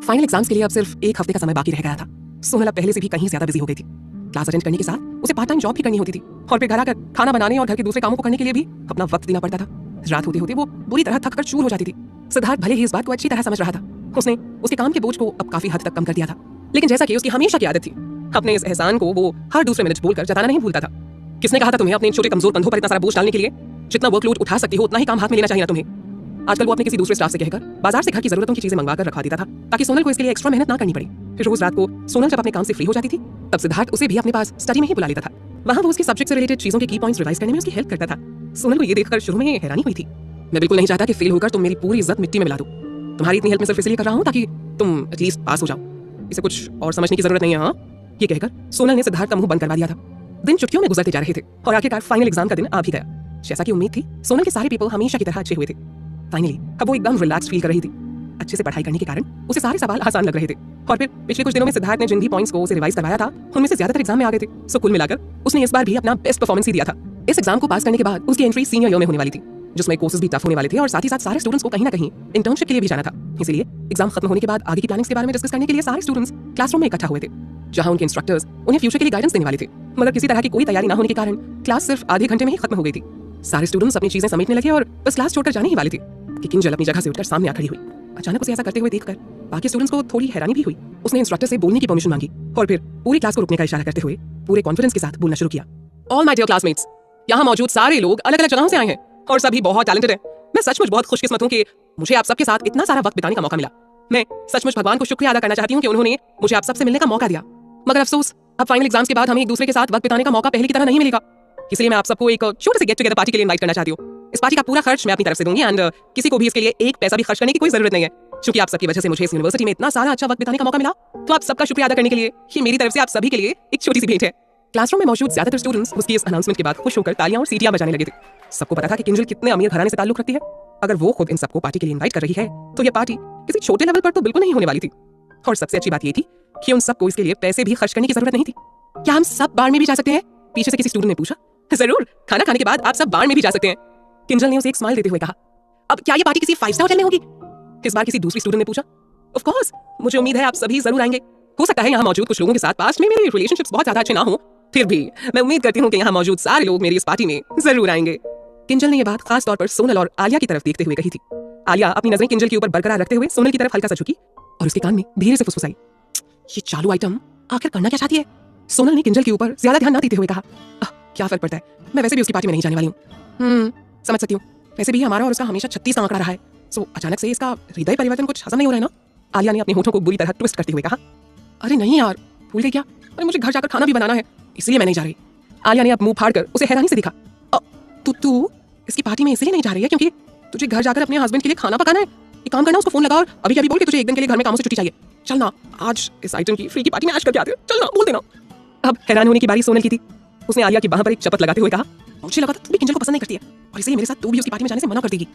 A: फाइनल एग्जाम्स के लिए अब सिर्फ 1 हफ्ते का समय बाकी रह गया था। सोनल अब पहले से भी कहीं ज्यादा बिजी हो गई थी। क्लास अटेंड करने के साथ उसे पार्ट टाइम जॉब भी करनी होती थी और फिर घर आकर खाना बनाने और घर के दूसरे कामों को करने के लिए भी अपना वक्त देना पड़ता था। रात होते होते वो बुरी तरह थक कर चूर हो जाती थी। सिद्धार्थ भले ही इस बात को अच्छी तरह समझ रहा था। उसने उसके काम के बोझ को अब काफी हद तक कम कर दिया था, लेकिन जैसा कि उसकी हमेशा की आदत थी, अपने इस एहसान को वो हर दूसरे मिनट बोलकर जताना नहीं भूलता था। किसने कहा था तुम्हें अपने छोटे कमजोर कंधों पर इतना सारा बोझ डालने के लिए? जितना वर्कलोड उठा सकती हो उतना ही काम हाथ में लेना चाहिए ना तुम्हें। आजकल वो अपने किसी दूसरे स्टाफ से कहकर बाजार से घर की जरूरतों की चीजें मंगवाकर रखा देता था ताकि सोनल को इसके लिए एक्स्ट्रा मेहनत ना करनी पड़े। फिर रोज रात को सोनल जब अपने काम से फ्री हो जाती थी तब सिद्धार्थ उसे भी अपने पास स्टडी में ही बुला लेता था। वहां वो उसके सब्जेक्ट से रिलेटेड चीजों के की पॉइंट्स रिवाइज करने में उसकी हेल्प करता था। सोनल को ये देखकर शुरू में हैरानी हुई थी। मैं बिल्कुल नहीं चाहता कि फेल होकर तुम मेरी पूरी इज्जत मिट्टी में मिला दो। तुम्हारी इतनी हेल्प मैं सिर्फ इसलिए कर रहा हूँ ताकि तुम एटलीस्ट पास हो जाओ। इसे कुछ और समझने की जरूरत नहीं है। हाँ, ये कहकर सोनल ने सिद्धार्थ का मुंह बंद करवा दिया था। दिन चुटकियों में गुजरते जा रहे थे और आखिरकार फाइनल एग्जाम का दिन आ भी गया। जैसा कि उम्मीद थी, सोनल के सारे पेपर हमेशा की तरह अच्छे हुए थे। फाइनली अब वो एकदम रिलैक्स फील कर रही थी। अच्छे से पढ़ाई करने के कारण उसे सारे सवाल आसान लग रहे थे और फिर पिछले कुछ दिनों में सिद्धार्थ ने जिन भी पॉइंट्स को उसे रिवाइज करवाया था उनमें से ज्यादातर एग्जाम में आ गए थे। सो कुल मिलाकर उसने इस बार भी अपना बेस्ट परफॉर्मेंस ही दिया था। इस एग्जाम को पास करने के बाद उसकी एंट्री सीनियर ईयर में होने वाली थी, जिसमें कोर्सेज भी टफ होने वाले थे और साथ ही साथ सारे स्टूडेंट्स को कहीं ना कहीं इंटर्नशिप के लिए भी जाना था। इसलिए एग्जाम खत्म होने के बाद आगे की प्लानिंग्स के बारे में डिस्कस करने के लिए सारे स्टूडेंट्स क्लासरूम में इकट्ठा हुए थे, जहां उनके इंस्ट्रक्टर्स उन्हें फ्यूचर के लिए गाइडेंस देने वाले थे। मगर किसी तरह की कोई तैयारी ना होने के कारण क्लास सिर्फ आधे घंटे में ही खत्म हो गई थी। सारे स्टूडेंट्स अपनी चीजें समेटने लगे और बस क्लास छोड़कर जाने ही वाले थे कि किंजल अपनी जगह से उठकर सामने आ खड़ी हुई। अचानक उसे ऐसा करते हुए देखकर बाकी स्टूडेंट्स को थोड़ी हैरानी भी हुई। उसने इंस्ट्रक्टर से बोलने की परमिशन मांगी और फिर पूरी क्लास को रुकने का इशारा करते हुए पूरे कॉन्फिडेंस के साथ बोलना शुरू किया। ऑल माय डियर क्लासमेट्स, यहाँ मौजूद सारे लोग अलग अलग जगहों से आए हैं और सभी बहुत टैलेंटेड हैं। मैं सचमुच बहुत खुशकिस्मत हूँ कि मुझे आप सबके साथ इतना सारा वक्त बिताने का मौका मिला। मैं सचमुच भगवान को शुक्रिया अदा करना चाहती हूँ कि उन्होंने मुझे आप सबसे मिलने का मौका दिया। मगर अफसोस, अब फाइनल एग्जाम्स के बाद हमें एक दूसरे के साथ वक्त बिताने का मौका पहले की तरह नहीं मिलेगा। इसलिए मैं आप सबको एक छोटे से गेट टुगेदर पार्टी के लिए इनवाइट करना चाहती हूँ। इस पार्टी का पूरा खर्च मैं अपनी तरफ से दूंगी एंड किसी को भी इसके लिए एक पैसा भी खर्च करने की कोई जरूरत नहीं है। क्योंकि आप सबकी वजह से मुझे इस यूनिवर्सिटी में इतना सारा अच्छा वक्त बिताने का मौका मिला, तो आप सबका शुक्रिया अदा करने के लिए ये मेरी तरफ से आप सभी के लिए एक छोटी सी भेंट है। क्लासरूम में मौजूद ज्यादातर स्टूडेंट्स उसकी इस अनाउंसमेंट के बाद खुश होकर तालियां और सीटियां बजाने लगे थे। सबको पता था कि किंजल कितने अमीर घराने से ताल्लुक रखती है। अगर वो खुद इन सबको पार्टी के लिए इनवाइट कर रही है तो ये पार्टी किसी छोटे लेवल पर तो बिल्कुल नहीं होने वाली थी। और सबसे अच्छी बात ये थी कि उन सबको इसके लिए पैसे भी खर्च करने की जरूरत नहीं थी। क्या हम सब बार में भी जा सकते हैं? पीछे से किसी स्टूडेंट ने पूछा। जरूर, खाना खाने के बाद आप सब बार में भी जा सकते हैं। किंजल ने उसे एक स्माइल देते हुए कहा। अब क्या ये पार्टी किसी 5 स्टार होटल में होगी? इस बार किसी दूसरी स्टूडेंट ने पूछा। ऑफ कोर्स, मुझे उम्मीद है आप सभी जरूर आएंगे। हो सकता है यहाँ मौजूद कुछ लोगों के साथ पास्ट में मेरे रिलेशनशिप्स बहुत ज्यादा अच्छे ना हो, फिर भी मैं उम्मीद करती हूँ कि यहाँ मौजूद सारे लोग मेरी इस पार्टी में जरूर आएंगे। किंजल ने यह बात खास तौर पर सोनल और आलिया की तरफ देखते हुए कही थी। आलिया अपनी नजरें किंजल के ऊपर बरकरार रखते हुए सोनल की तरफ हल्का सा झुकी और उसके कान में धीरे से फुसफुसाई। ये चालू आइटम आखिर करना क्या चाहती है? सोनल ने किंजल के ऊपर ज्यादा ध्यान ना देते हुए कहा। क्या फर्क पड़ता है, मैं वैसे भी उसकी पार्टी में नहीं जाने वाली हूँ। समझ सकती हूँ, वैसे भी हमारा और उसका हमेशा 36 का आंकड़ा रहा है। सो अचानक से इसका हृदय परिवर्तन कुछ हजम नहीं हो रहा है ना? आलिया ने अपने होठों को बुरी तरह ट्विस्ट करते हुए कहा। अरे नहीं यार, भूल गई क्या? अरे मुझे घर जाकर खाना भी बनाना है, इसलिए मैं नहीं जा रही। आलिया ने अब मुंह फाड़ कर उसे हैरानी से देखा। तू इसकी पार्टी में इसलिए नहीं जा रही है क्योंकि तुझे घर जाकर अपने हस्बैंड के लिए खाना पकाना है? एक काम करना, उसको फोन लगा और अभी अभी बोल के तुझे एक दिन के लिए घर में कामों से छुट्टी चाहिए। चल ना, आज इस आइटम की फ्री की पार्टी में ऐश करके आते हैं। चल ना, बोल देना। अब हैरान होने की बारी सोनल की थी। उसने आलिया की बाह पर एक चपत लगाते हुए कहा। मुझे लगा था तू भी किंजल को पसंद नहीं करती है और इसलिए मेरे साथ तू भी उसकी पार्टी में जाने से मना कर देगी।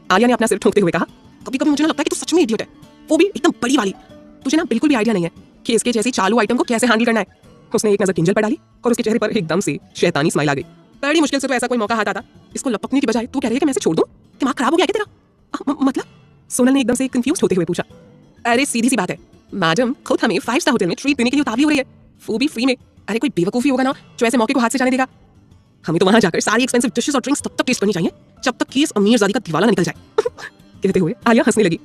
A: आलिया ने अपना सिर ठोकते हुए कहा। कभी कभी मुझे ना लगता है कि तू सच में इडियट है, वो भी एकदम बड़ी वाली। तुझे ना बिल्कुल भी आइडिया नहीं है कि इसके जैसी चालू आइटम को कैसे हैंडल करना है। उसने एक नजर किंजल पर डाली और उसके चेहरे पर एकदम से शैतानी स्माइल आ गई। बड़ी मुश्किल से तो ऐसा कोई मौका हाथ आता, इसको लपकने की बजाय तू कह रही है कि मैं इसे छोड़ दूं? दिमाग खराब हो गया क्या तेरा? मतलब? सोनल ने एकदम से कंफ्यूज होते हुए पूछा। अरे सीधी सी बात है, मैडम खुद हमें 5 स्टार होटल में ट्रीट देने के लिए उतावली हो रही है, वो भी फ्री में। अरे कोई बेवकूफी होगा ना जो ऐसे मौके को हाथ से जाने देगा। हमें तो वहां जाकर सारी एक्सपेंसिव डिशेस और ड्रिंक्स तब तक टेस्ट करनी चाहिए जब तक कि इस अमीरजादी का दिवाला निकल जाए। कहते हुए आलिया हंसने लगी।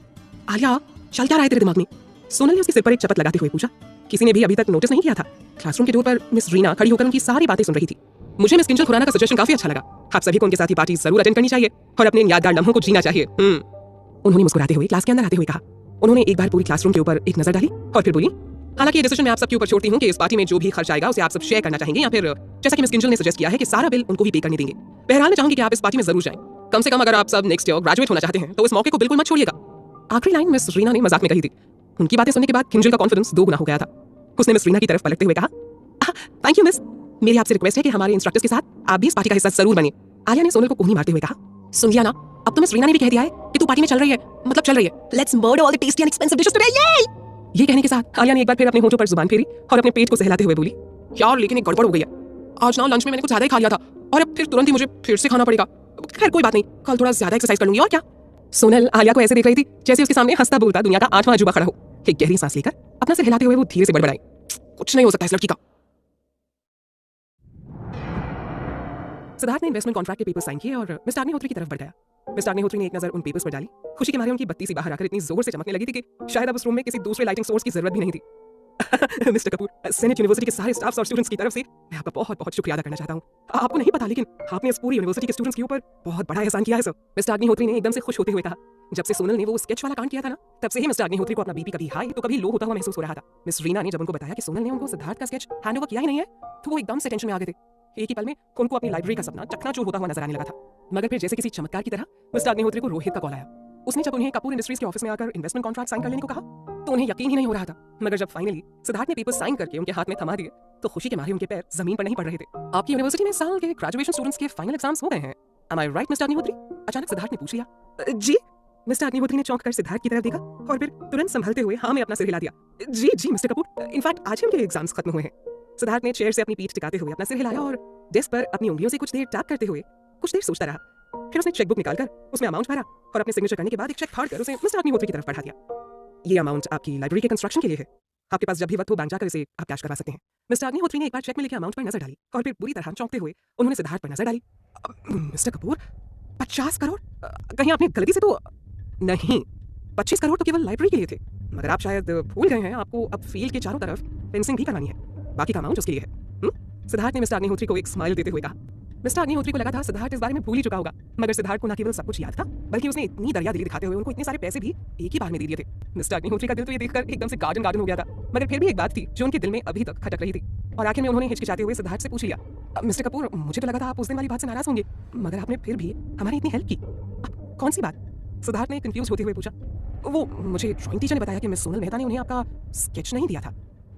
A: आलिया, चल क्या रहा है तेरे दिमाग में? सोनल ने उसके सिर पर एक चपत लगाते हुए पूछा। किसी ने भी अभी तक नोटिस नहीं किया था, क्लासरूम के डोर पर मिस रीना खड़ी होकर उनकी सारी बातें सुन रही थी। मुझे मिस किंजल खुराना का सजेशन काफी अच्छा लगा। आप सभी को उनके साथ ही पार्टी जरूर अटेंड करनी चाहिए और अपने इन यादगार लम्हों को जीना चाहिए। उन्होंने मुस्कुराते हुए क्लास के अंदर आते हुए कहा। उन्होंने एक बार पूरी क्लासरूम के ऊपर एक नजर डाली और फिर बोली, हालांकि ये डिसीजन मैं आप सबके ऊपर छोड़ती हूँ कि इस पार्टी में जो भी खर्च आएगा उसे आप सब शेयर करना चाहेंगे या फिर जैसा कि मिस किंजल ने सजेस्ट किया है कि सारा बिल उनको ही पे करने देंगे। बहरहाल मैं चाहूंगी कि आप इस पार्टी में जरूर जाएं। कम से कम अगर आप सब नेक्स्ट ईयर ग्रेजुएट होना चाहते हैं तो इस मौके को बिल्कुल मत छोड़िएगा। आखिरी लाइन मिस रीना ने मजाक में कही थी। उनकी बातें सुनने के बाद किंजल का कॉन्फिडेंस 2 गुना हो गया था। उसने मिस रीना की तरफ पलटते हुए कहा, थैंक यू मिस, मेरी आपसे रिक्वेस्ट है कि हमारे इंस्ट्रक्टर्स के साथ आप भी इस पार्टी का हिस्सा जरूर बनिए। आलिया ने सोनल को कोहनी मारते हुए कहा। सुन लिया ना, अब तो मिस रीना ने भी कह दिया है कि तू पार्टी में चल रही है, मतलब चल रही है। Let's murder all the tasty and expensive dishes today. ये कहने के साथ आलिया ने एक बार फिर अपने होठों पर जुबान फेरी और अपने पेट को सहलाते हुए बोली, यार लेकिन एक गड़बड़ हो गई है। आज ना लंच में मैंने कुछ ज्यादा ही खा लिया था और अब फिर तुरंत ही मुझे फिर से खाना पड़ेगा। खैर कोई बात नहीं, कल थोड़ा ज्यादा एक्सरसाइज कर लूंगी और क्या। सोनल आलिया को ऐसे देख रही थी जैसे उसके सामने हंसता बोलता दुनिया का 8वां अजूबा खड़ा हो। एक गहरी सांस लेकर अपना सिर हिलाते हुए वो धीरे से बड़बड़ाई, कुछ नहीं हो सकता इस लड़की का। सिद्धार्थ ने इन्वेस्टमेंट कॉन्ट्रैक्ट के पेपर साइन किए और मिस्टर अग्निहोत्री की तरफ बढ़ गया। मिस्टर अग्निहोत्री ने एक नजर उन पेपर्स पर डाली। खुशी के मारे उनकी बत्ती सी बाहर आकर इतनी जोर से चमकने लगी थी कि शायद अब उस रूम में किसी दूसरे लाइटिंग सोर्स की जरूरत भी नहीं थी। मिस्टर कपूर, सेनेट यूनिवर्सिटी के सारे स्टाफ्स और स्टूडेंट्स की तरफ से मैं आपका बहुत बहुत शुक्रिया अदा करना चाहता हूँ। आपको नहीं पता लेकिन आपने इस पूरी यूनिवर्सिटी के स्टूडेंट्स के ऊपर बहुत बड़ा एहसान किया है सर। मिस्टर अग्निहोत्री ने एकदम से खुश होते हुए कहा। जब से सोनल ने वो स्केच वाला कांड किया था ना, तब से ही मिस्टर अग्निहोत्री को अपना बीपी कभी हाई तो कभी लो होता हुआ महसूस हो रहा था। मिस रीना ने जब उनको बताया कि सोनल ने उनको सिद्धार्थ का स्केच हैंडओवर किया ही नहीं है, तो वो एकदम से टेंशन में आ गए थे। एक ही पल में उनको अपनी लाइब्रेरी का सपना चकनाचूर होता हुआ नजर आने लगा था। मगर फिर जैसे किसी चमत्कार की तरह मिस्टर अग्निहोत्री को रोहित का कॉल आया। उसने जब उन्हें कपूर इंडस्ट्रीज के ऑफिस में आकर इन्वेस्टमेंट कॉन्ट्रैक्ट साइन कर लेने को कहा तो उन्हें यकीन ही नहीं हो रहा था। मगर जब फाइनली सिद्धार्थ ने पेपर साइन करके उनके हाथ में थमा दिए तो खुशी के मारे उनके पैर जमीन पर नहीं पड़ रहे थे। आपकी यूनिवर्सिटी में साल के ग्रेजुएशन स्टूडेंट्स के फाइनल एग्जाम्स हो गए हैं, एम आई राइट मिस्टर अग्निहोत्री? अचानक सिद्धार्थ ने पूछ लिया। जी। मिस्टर अग्निहोत्री ने चौंक कर सिद्धार्थ की तरफ देखा और फिर तुरंत संभलते हुए हाँ में अपना सिर हिला दिया। जी जी मिस्टर कपूर, इनफैक्ट आज ही उनके एग्जाम्स खत्म हुए हैं। सिद्धार्थ ने चेयर से अपनी पीठ टिकाते हुए अपना सिर हिलाया और डेस्क पर अपनी उंगलियों से कुछ देर टैप करते हुए कुछ देर सोचता रहा। फिर उसने चेकबुक निकालकर उसमें अमाउंट भरा और अपने सिग्नेचर करने के बाद एक चेक फाड़कर उसे मिस्टर अग्निहोत्री की तरफ बढ़ा दिया। ये अमाउंट आपकी लाइब्रेरी के कंस्ट्रक्शन के लिए है। आपके पास जब भी वक्त हो बैंक जाकर इसे आप कैश करवा सकते हैं। मिस्टर अग्निहोत्री ने एक बार चेक में लिखे अमाउंट पर नजर डाली और फिर बुरी तरह चौंकते हुए उन्होंने सिद्धार्थ पर नजर डाली। मिस्टर कपूर, 50 करोड़? कहीं आपने गलती से तो नहीं? 25 करोड़ तो केवल लाइब्रेरी के लिए थे, मगर आप शायद भूल गए हैं आपको अब फील्ड के चारों तरफ फेंसिंग भी करवानी है। बाकी का अमाउंट उसके लिए है। सिद्धार्थ ने मिस्टर अग्निहोत्री को एक स्माइल देते हुए कहा। मिस्टर अग्निहोत्री को लगा था सिद्धार्थ इस बारे में भूल ही चुका होगा, मगर सिद्धार्थ को न केवल सब कुछ याद था बल्कि उसने इतनी दरिया दिली दिखाते हुए उनको इतने सारे पैसे भी एक ही बार में दे दिए थे। मिस्टर अग्निहोत्री का दिल तो ये देखकर एकदम से गार्डन गार्डन हो गया था, मगर फिर भी एक बात थी जो उनके दिल में अभी तक खटक रही थी और आखिर में उन्होंने हिचकिचाते हुए सिद्धार्थ से पूछ लिया, मिस्टर कपूर, मुझे तो लगा था आप उस दिन वाली बात से नाराज होंगे, मगर आपने फिर भी हमारी इतनी हेल्प की। कौन सी बात? सिद्धार्थ ने कंफ्यूज होते हुए पूछा। वो मुझे ड्राइंग टीचर ने बताया कि मिस सोनल मेहता ने उन्हें आपका स्केच नहीं दिया था,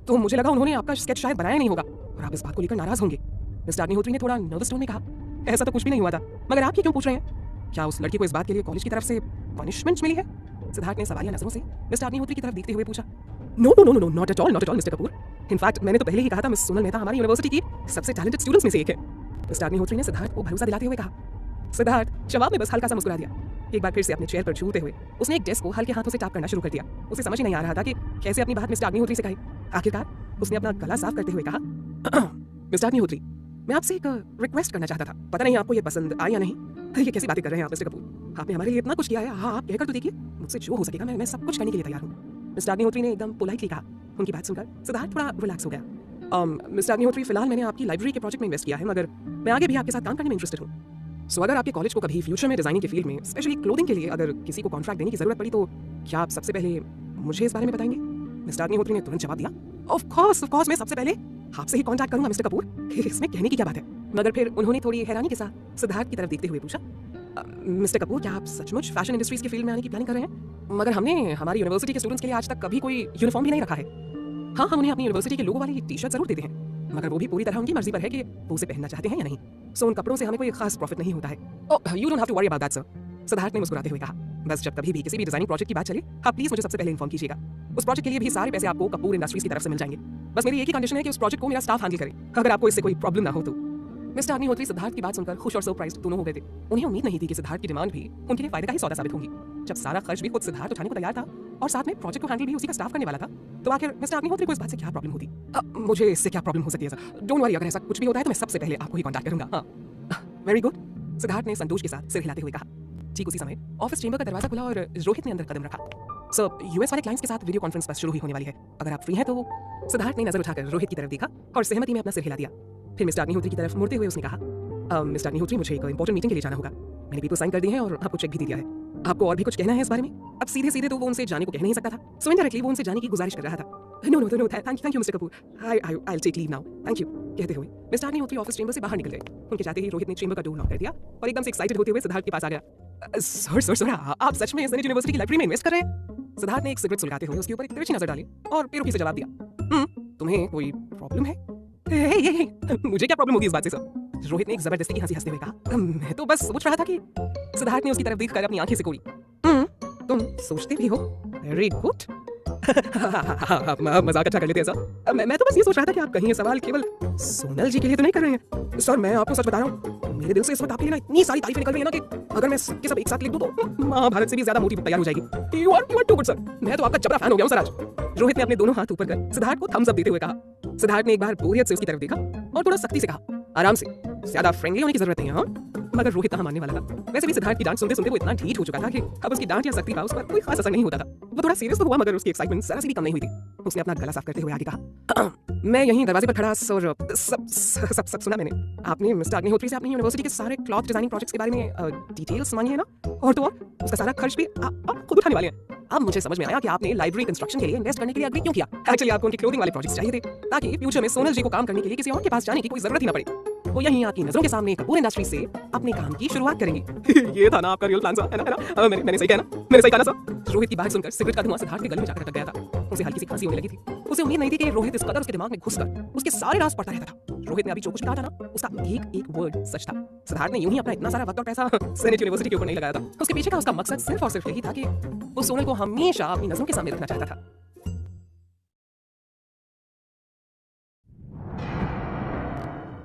A: तो मुझे लगा उन्होंने आपका स्केच शायद बनाया नहीं होगा और आप इस बात को लेकर नाराज होंगे। मिस्टर अग्निहोत्री ने थोड़ा नर्वस टोन में कहा, ऐसा तो कुछ भी नहीं हुआ था, मगर आप ये क्यों पूछ रहे हैं? क्या उस लड़की को इस बात के लिए कॉलेज की तरफ से पनिशमेंट मिली है? सिद्धार्थ ने सवालिया नजरों से मिस्टर अग्निहोत्री की तरफ देखते हुए पूछा। No no no no, not at all mister Kapoor. In fact मैंने तो पहले ही कहा था मिस सोनल मेहता हमारी यूनिवर्सिटी की सबसे टैलेंटेड स्टूडेंट्स में से एक है। मिस्टर अग्निहोत्री ने सिद्धार्थ को भरोसा दिलाते हुए कहा। सिद्धार्थ जवाब में बस हल्का सा मुस्कुरा दिया। एक बार फिर से अपने चेयर पर झूलते हुए उसने एक डेस्क को हल्के हाथों से टैप करना शुरू कर दिया। उसे समझ ही नहीं आ रहा था कि कैसे अपनी बात मिस्टर अग्निहोत्री से कहे। आखिरकार उसने अपना गला साफ करते हुए कहा, मिस्टर अग्निहोत्री, मैं आपसे एक रिक्वेस्ट करना चाहता था, पता नहीं आपको ये पसंद आई या नहीं। ये कैसी बातें कर रहे हैं आप मिस्टर कपूर? आपने हमारे लिए इतना कुछ किया है, हाँ आप कहकर तो देखिए, मुझसे जो हो सकेगा मैं सब कुछ करने के लिए तैयार हूँ। मिस्टर अग्निहोत्री ने एकदम पोलाइटली कहा। उनकी बात सुनकर सिद्धार्थ थोड़ा रिलैक्स हो गया। मिस्टर अग्निहोत्री, फिलहाल मैंने आपकी लाइब्रेरी के प्रोजेक्ट में इन्वेस्ट किया है, मगर मैं आगे भी आपके साथ काम करने में इंटरेस्टेड हूँ। सो अगर आपके कॉलेज को कभी फ्यूचर में डिजाइनिंग के फील्ड में स्पेशली क्लोथिंग के लिए अगर किसी को कॉन्ट्रैक्ट देने की जरूरत पड़ी तो क्या आप सबसे पहले मुझे इस बारे में बताएंगे? मिस्टर अग्निहोत्री ने तुरंत जवाब दिया, ऑफ कोर्स मैं सबसे पहले आपसे ही कॉन्टैक्ट करूंगा मिस्टर कपूर, इसमें कहने की क्या बात है। मगर फिर उन्होंने थोड़ी हैरानी के साथ सिद्धार्थ की तरफ देखते हुए पूछा, मिस्टर कपूर, क्या आप सचमुच फैशन इंडस्ट्रीज के फील्ड में आने की प्लानिंग कर रहे हैं? मगर हमने हमारी यूनिवर्सिटी के स्टूडेंट्स के लिए आज तक कभी कोई यूनिफॉर्म भी नहीं रखा है। हाँ, हम उन्हें अपनी यूनिवर्सिटी के लोगो वाली टी शर्ट जरूर देते हैं, मगर वो भी पूरी तरह उनकी मर्जी पर है कि वो उसे पहनना चाहते हैं या नहीं। सो उन कपड़ों से हमें कोई खास प्रॉफिट नहीं होता है। Oh, you don't have to worry about that sir, Siddharth ने मुस्कुराते हुए कहा। बस जब कभी भी किसी भी डिजाइनिंग प्रोजेक्ट की बात चले, आप प्लीज मुझे सबसे पहले इन्फॉर्म कीजिएगा। उस प्रोजेक्ट के लिए भी सारे पैसे आपको कपूर इंडस्ट्रीज की तरफ से मिल जाएंगे। बस मेरी एक ही कंडीशन है कि उस प्रोजेक्ट को मेरा स्टाफ हैंडल करे, अगर आपको इससे कोई प्रॉब्लम ना हो तो। मिस्टर अग्निहोत्री सिद्धार्थ की बात सुनकर खुश और सरप्राइज्ड दोनों हो गए थे। उन्हें उम्मीद नहीं थी कि सिद्धार्थ की डिमांड भी उनके लिए फायदे का ही सौदा साबित होंगी। जब सारा खर्च भी खुद सिद्धार्थ उठाने को तैयार था और साथ में प्रोजेक्ट को हैंडल भी उसी का स्टाफ करने वाला था, तो आखिर मिस्टर अग्निहोत्री को इस बात से क्या प्रॉब्लम होती? मुझे इससे क्या प्रॉब्लम हो सकती है सर? डोंट वरी, अगर ऐसा कुछ भी होता है तो मैं सबसे पहले आपको ही कॉन्टैक्ट करूंगा। हाँ, वेरी गुड, सिद्धार्थ ने संतोष के साथ सिर हिलाते हुए कहा। ठीक उसी समय ऑफिस चेंबर का दरवाजा खुला और रोहित ने अंदर कदम रखा। सर, यूएस वाले क्लाइंट्स के साथ वीडियो कॉन्फ्रेंस बस शुरू ही होने वाली है, अगर आप फ्री हैं तो। सिद्धार्थ ने नजर उठाकर रोहित की तरफ देखा और सहमति में अपना सिर हिला दिया। फिर मिस्टर अग्निहोत्री की तरफ मुड़ते हुए उसने कहा, मिस्टर अग्निहोत्री, मुझे एक इंपॉर्टेंट मीटिंग के लिए जाना होगा। मैंने पेपर साइन कर दिए हैं और आपको चेक भी दे दिया है। आपको और भी कुछ कहना है इस बारे में? अब सीधे सीधे तो वो उनसे जाने को कह नहीं सकता था, सो इनडायरेक्टली वो उनसे जाने की गुजारिश कर रहा था। No, thank you mister Kapoor, I will take leave now, thank you कहते हुए मिस्टर अग्निहोत्री ऑफिस चेंबर से बाहर निकल गए। उनके जाते ही रोहित ने चेंबर का डोर लॉक कर दिया और एकदम से एक्साइटेड होते हुए सिद्धार्थ के पास आ गया। सर, आप सच में सेनेट यूनिवर्सिटी की लाइब्रेरी में इन्वेस्ट कर रहे हैं? सिद्धार्थ ने एक सिगरेट सुलगाते हुए उसके ऊपर एक तिरछी नजर डाली और बेरुखी से जवाब दिया, तुम्हें कोई प्रॉब्लम है? मुझे क्या प्रॉब्लम होगी इस बात से सर? रोहित ने एक जबरदस्ती की हंसी हंसते हुए कहा, मैं तो बस सोच रहा था कि। सिद्धार्थ ने उसकी तरफ देखकर अपनी आंखें सिकोड़ी। तुम सोचते भी हो? Very good. मजाक अच्छा कर लेते हैं सर। मैं तो बस ये सोच रहा था कि आप कहीं ये सवाल केवल सोनल जी के लिए तो नहीं कर रहे हैं। सर, मैं आपको सच बता रहा हूँ, मेरे दिल से इस वक्त आपके लिए ना इतनी सारी तारीफें निकल रही है ना कि अगर मैं सबके सब एक साथ लिख दूं तो महाभारत से भी ज्यादा मोटी बुक तैयार हो जाएगी। You are too good sir, मैं तो आपका जबरा फैन हो गया हूं सर आज। रोहित ने अपने दोनों हाथ ऊपर कर सिद्धार्थ को थम्स अप देते हुए कहा। सिद्धार्थ ने एक बार बोरियत से उसकी तरफ देखा और थोड़ा सख्ती से कहा, आराम से, ज्यादा फ्रेंडली होने की जरूरत नहीं है। हाँ, मगर रोहित कहाँ मानने वाला था। वैसे भी सिद्धार्थ की डांट सुनते सुनते वो इतना ढीठ हो चुका था कि अब उसकी डांट या सख्ती का उस पर कोई खास असर नहीं होता था। वो थोड़ा सीरियस तो हुआ, मगर उसकी एक्साइटमेंट जरा सी भी कम नहीं हुई थी। उसने अपना गला साफ करते हुए आगे कहा, मैं यहीं दरवाजे पर खड़ा और सब सुना मैंने। आपने मिस्टर अग्निहोत्री से अपनी यूनिवर्सिटी के सारे क्लॉथ डिजाइनिंग प्रोजेक्ट्स के बारे में डिटेल्स मांगी है ना? और तो और उसका सारा खर्च भी आप खुद उठाने वाले हैं। अब मुझे समझ में आया कि आपने लाइब्रेरी कंस्ट्रक्शन के लिए इन्वेस्ट करने के लिए एग्री क्यों किया। एक्चुअली आपको उनके क्लोथिंग वाले प्रोजेक्ट्स चाहिए थे ताकि फ्यूचर में सोनल जी को काम करने के लिए किसी और के पास जाने की कोई जरूरत ही ना पड़े। वो यहीं आपकी नजरों के सामने कपूर इंडस्ट्री से अपने काम की शुरुआत करेंगे। ये था ना आपका रियल प्लान सर, है ना? मैंने सही कहा ना? मैंने सही कहा ना सर? रोहित की बात सुनकर सिगरेट का धुआं सिद्धार्थ के गले में जाकर अटक गया था। उसे हल्की सी खांसी होने लगी थी। उसे उम्मीद नहीं थी कि रोहित इस कदर उसके दिमाग में घुसकर उसके सारे राज पढ़ता रहता था। रोहित ने अभी जो कुछ भी कहा था ना, उसका एक एक वर्ड सच था। सिद्धार्थ ने यूं ही अपना इतना सारा वक्त और पैसा सेनेट यूनिवर्सिटी के ऊपर नहीं लगाया था। उसके पीछे का उसका मकसद सिर्फ और सिर्फ यही था कि वो सोनल को हमेशा अपनी नजरों के सामने रखना चाहता था।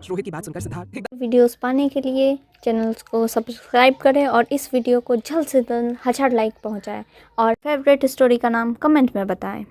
A: रोहित की बात सुनकर सिद्धार्थ
B: वीडियोस पाने के लिए चैनल्स को सब्सक्राइब करें और इस वीडियो को जल्द से जल्द 1000 लाइक पहुंचाएं और फेवरेट स्टोरी का नाम कमेंट में बताएं।